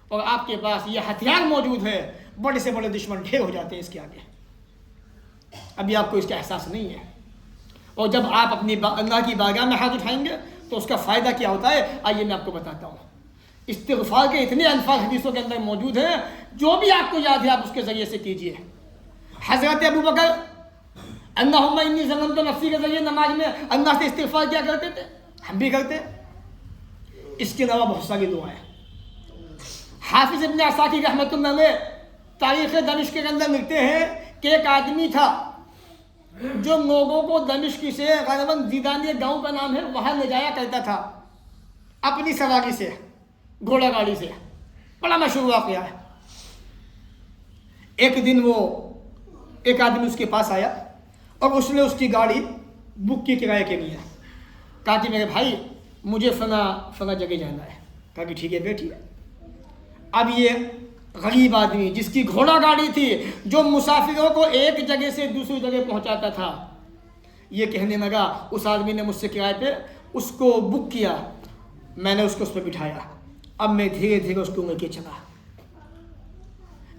اور آپ کے پاس یہ ہتھیار موجود ہے, بڑے سے بڑے دشمن ڈھیر ہو جاتے ہیں اس کے آگے. ابھی آپ کو اس کا احساس نہیں ہے. اور جب آپ اپنی اللہ کی بارگاہ میں ہاتھ اٹھائیں گے تو اس کا فائدہ کیا ہوتا ہے, آئیے میں آپ کو بتاتا ہوں. استغفار کے اتنے الفاظ حدیثوں کے اندر موجود ہیں, جو بھی آپ کو یاد ہے آپ اس کے ذریعے سے کیجیے. حضرت ابو بکر اللہم انی ظلمت نفسی کے ذریعے نماز میں اللہ سے استغفار کیا کرتے تھے, ہم بھی کرتے. اس کے علاوہ بہت ساری دعائیں. حافظ ابن عساکر رحمۃ اللہ علیہ تاریخ دمشق کے اندر لکھتے ہیں کہ ایک آدمی تھا جو لوگوں کو دمشق سے غالباً زیدانی گاؤں کا نام ہے, وہاں لے جایا کرتا تھا اپنی سواری سے, گھوڑا گاڑی سے. بڑا مشہور واقعہ ہے. ایک دن وہ ایک آدمی اس کے پاس آیا اور اس نے اس کی گاڑی بک کی کرائے کے لیے. کہا کہ میرے بھائی مجھے فلاں جگہ جانا ہے. کہا کہ ٹھیک ہے بیٹھیے. اب یہ غریب آدمی جس کی گھوڑا گاڑی تھی, جو مسافروں کو ایک جگہ سے دوسری جگہ پہنچاتا تھا, یہ کہنے لگا اس آدمی نے مجھ سے کرائے پہ اس کو بک کیا, میں نے اس کو اس پہ بٹھایا, اب میں دھیرے دھیرے اس کو لے کے چلا.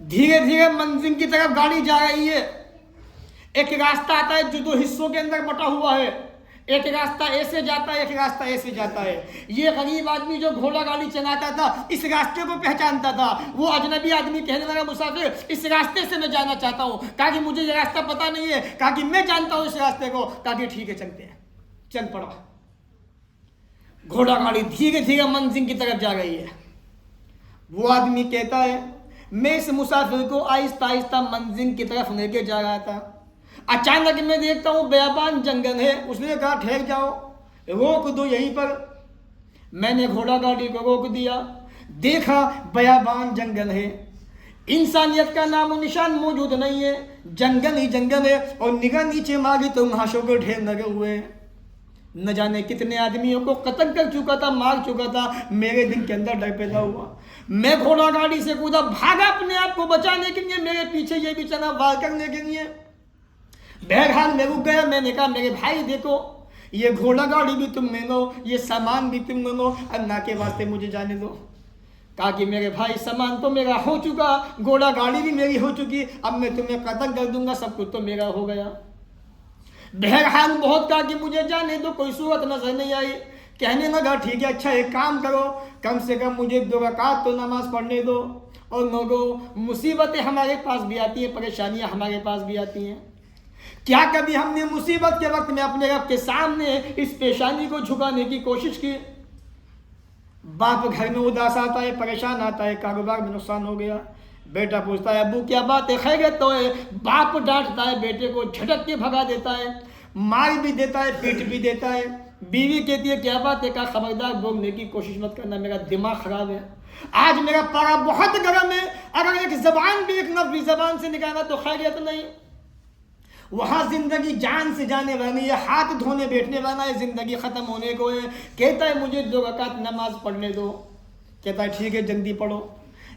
دھیرے دھیرے منزل کی طرف گاڑی جا رہی ہے. ایک راستہ آتا ہے جو 2 حصوں کے اندر بٹا ہوا ہے. ایک راستہ ایسے جاتا ہے، ایک راستہ ایسے جاتا ہے۔ یہ غریب آدمی جو گھوڑا گاڑی چلاتا تھا اس راستے کو پہچانتا تھا، وہ اجنبی آدمی کہنے لگا مسافر اس راستے سے میں جانا چاہتا ہوں، کہا کہ مجھے یہ راستہ پتہ نہیں ہے، کہا کہ میں جانتا ہوں اس راستے کو، کہا کہ ٹھیک ہے چلتے ہیں، چل پڑا۔ گھوڑا گاڑی دھیرے دھیرے منزل کی طرف جا رہی ہے۔ وہ آدمی کہتا ہے میں اس مسافر کو آہستہ آہستہ منزل کی طرف لے کے جا رہا تھا، اچانک میں دیکھتا ہوں بیابان جنگل ہے۔ اس نے کہا ٹھہر جاؤ، روک دو یہیں پر۔ میں نے گھوڑا گاڑی کو روک دیا، دیکھا بیابان جنگل ہے، انسانیت کا نام و نشان موجود نہیں ہے، جنگل ہی جنگل ہے، اور نگاہ نیچے ماری تو گھاسوں کے ڈھیر لگے ہوئے ہیں۔ نہ جانے کتنے آدمیوں کو قتل کر چکا تھا، مار چکا تھا۔ میرے دل کے اندر ڈر پیدا ہوا، میں گھوڑا گاڑی سے کودا، بھاگا اپنے آپ کو بچانے کے لیے، میرے پیچھے یہ بھی چلا وار کرنے کے لیے۔ بہرحال میں رک گیا، میں نے کہا میرے بھائی دیکھو یہ گھوڑا گاڑی بھی تم لے لو، یہ سامان بھی تم لے لو، اللہ کے واسطے مجھے جانے دو۔ کہا کہ میرے بھائی سامان تو میرا ہو چکا، گھوڑا گاڑی بھی میری ہو چکی، اب میں تمہیں قتل کر دوں گا، سب کچھ تو میرا ہو گیا۔ بہرحال بہت کہا کہ مجھے جانے دو، کوئی صورت نظر نہیں آئی۔ کہنے لگا ٹھیک ہے اچھا ایک کام کرو، کم سے کم مجھے 2 رکعت تو نماز پڑھنے دو۔ اور لوگوں مصیبتیں ہمارے پاس بھی آتی ہیں، پریشانیاں ہمارے پاس بھی آتی ہیں، کیا کبھی ہم نے مصیبت کے وقت میں اپنے رب کے سامنے اس پیشانی کو جھکانے کی کوشش کی؟ باپ گھر میں اداس آتا ہے، پریشان آتا ہے، کاروبار میں نقصان ہو گیا، بیٹا پوچھتا ہے ابو کیا بات ہے، خیریت تو ہے؟ باپ ڈانٹتا ہے بیٹے کو، جھٹک کے بھگا دیتا ہے، مار بھی دیتا ہے، پیٹ بھی دیتا ہے۔ بیوی کہتی ہے کیا بات ہے؟ کہا خبردار بولنے کی کوشش مت کرنا، میرا دماغ خراب ہے، آج میرا پارا بہت گرم ہے، اگر ایک زبان بھی ایک لفظ بھی زبان سے نکالا تو خیریت نہیں۔ وہاں زندگی جان سے جانے والی ہے، ہاتھ دھونے بیٹھنے والا ہے، زندگی ختم ہونے کو ہے۔ کہتا ہے مجھے 2 رکعت نماز پڑھنے دو۔ کہتا ہے ٹھیک ہے جلدی پڑھو۔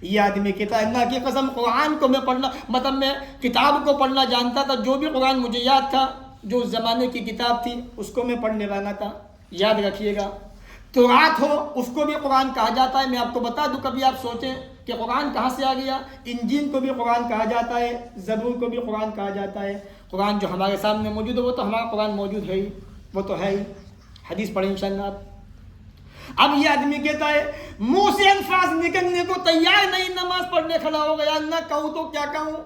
یہ آدمی کہتا ہے اللہ کی قسم قرآن کو میں پڑھنا، مطلب میں کتاب کو پڑھنا جانتا تھا، جو بھی قرآن مجھے یاد تھا، جو اس زمانے کی کتاب تھی اس کو میں پڑھنے والا تھا۔ یاد رکھیے گا تورات ہو اس کو بھی قرآن کہا جاتا ہے۔ میں آپ کو بتا دوں، کبھی آپ سوچیں کہ قرآن کہاں سے آ گیا، انجیل کو بھی قرآن کہا جاتا ہے، زبور کو بھی قرآن کہا جاتا ہے۔ قرآن جو ہمارے سامنے موجود ہے وہ تو ہمارا قرآن موجود ہے ہی، وہ تو ہے ہی۔ حدیث پڑھیں انشاءاللہ آپ۔ اب یہ آدمی کہتا ہے منہ سے الفاظ نکلنے کو تیار نہیں، نماز پڑھنے کھڑا ہو گیا، نہ کہوں تو کیا کہوں۔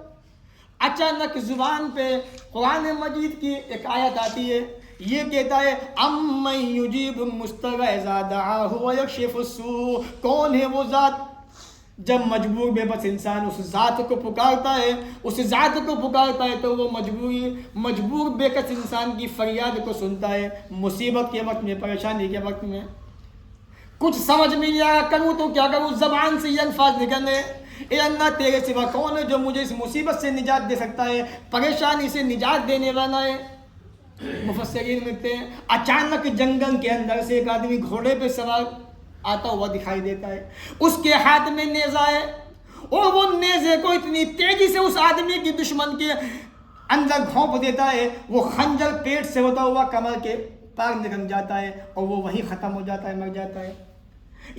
اچانک زبان پہ قرآن مجید کی ایک آیت آتی ہے، یہ کہتا ہے امن یجیب المضطر اذا دعاہ ویکشف السوء، کون ہے وہ ذات جب مجبور بے بس انسان اس ذات کو پکارتا ہے، اس ذات کو پکارتا ہے تو وہ مجبور بے کس انسان کی فریاد کو سنتا ہے، مصیبت کے وقت میں، پریشانی کے وقت میں۔ کچھ سمجھ میں نہیں آیا، کروں تو کیا کروں، زبان سے یہ الفاظ نکلے اے اللہ تیرے سوا کون ہے جو مجھے اس مصیبت سے نجات دے سکتا ہے، پریشانی سے نجات دینے والا ہے۔ مفسرین لکھتے ہیں اچانک جنگل کے اندر سے ایک آدمی گھوڑے پہ سوار آتا ہوا دکھائی دیتا ہے، اس کے ہاتھ میں نیزہ ہے، اور وہ نیزے کو اتنی تیزی سے اس آدمی کی دشمن کے اندر گھونپ دیتا ہے، وہ خنجر پیٹ سے ہوتا ہوا کمر کے پار نکل جاتا ہے، اور وہ وہیں ختم ہو جاتا ہے، مر جاتا ہے۔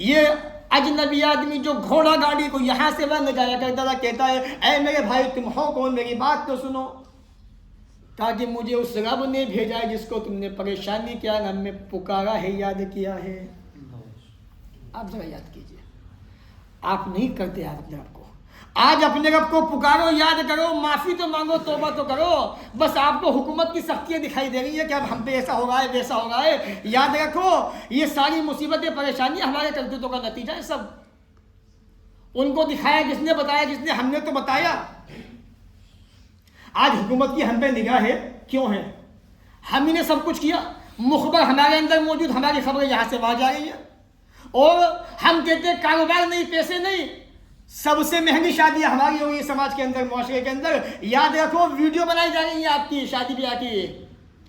یہ اجنبی آدمی جو گھوڑا گاڑی کو یہاں سے وہاں لے جایا کرتا تھا کہتا ہے اے میرے بھائی تم ہو کون، میری بات تو سنو۔ کہا کہ مجھے اس رب نے بھیجا ہے جس کو تم نے پریشانی کیا نام میں پکارا ہے، یاد کیا ہے۔ آپ ذرا یاد کیجئے، آپ نہیں کرتے آپ اپنے رب کو، آج اپنے رب کو پکارو، یاد کرو، معافی تو مانگو، توبہ تو کرو۔ بس آپ کو حکومت کی سختیاں دکھائی دے رہی ہے کہ اب ہم پہ ایسا ہو رہا ہے ویسا ہو رہا ہے، یاد رکھو یہ ساری مصیبتیں پریشانیاں ہمارے کرتوتوں کا نتیجہ ہے سب۔ ان کو دکھایا جس نے، بتایا جس نے، ہم نے تو بتایا۔ آج حکومت کی ہم پہ نگاہ ہے کیوں ہے؟ ہم ہی نے سب کچھ کیا، مخبر ہمارے اندر موجود، ہماری خبریں یہاں سے وہاں جا رہی ہیں، اور ہم کہتے ہیں کاروبار نہیں، پیسے نہیں، سب سے مہنگی شادیاں ہماری ہوئی سماج کے اندر، معاشرے کے اندر۔ یاد رکھو ویڈیو بنائی جا رہی ہیں آپ کی شادی بیاہ کی،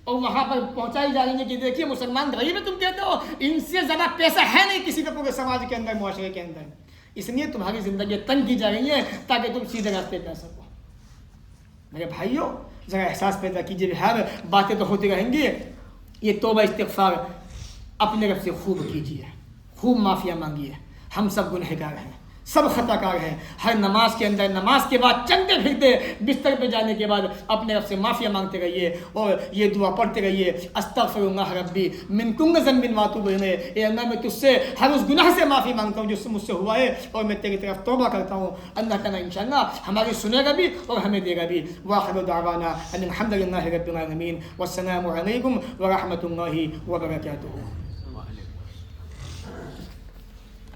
اور وہاں پر پہنچائی جا رہی ہیں کہ دیکھیے مسلمان غریب ہے، تم کہتے ہو ان سے زیادہ پیسہ ہے نہیں کسی کا پورے سماج کے اندر، معاشرے کے اندر، اس لیے تمہاری زندگی تنگ کی جا رہی ہے تاکہ تم سیدھے راستے پہ آ سکو۔ میرے بھائیوں ذرا احساس پیدا کیجیے، ہر باتیں تو ہوتی رہیں گی، یہ توبہ استغفار اپنے رب سے خوب کیجیے، خوب معافیاں مانگیے، ہم سب گنہگار ہیں، سب خطا کار ہیں. ہر نماز کے اندر نماز کے بعد چلتے پھرتے بستر پہ جانے کے بعد اپنے رب سے معافی مانگتے رہیے اور یہ دعا پڑھتے رہیے استغفر اللہ ربی من کل ذنب واتوب الیہ. اے اللہ میں تجھ سے ہر اس گناہ سے معافی مانگتا ہوں جو مجھ سے ہوا ہے اور میں تیری طرف توبہ کرتا ہوں. اللہ تعالیٰ انشاءاللہ ہماری سنے گا بھی اور ہمیں دے گا بھی. وآخر دعوانا ان الحمد للہ رب العالمین والسلام علیکم ورحمۃ اللہ وبرکاتہ.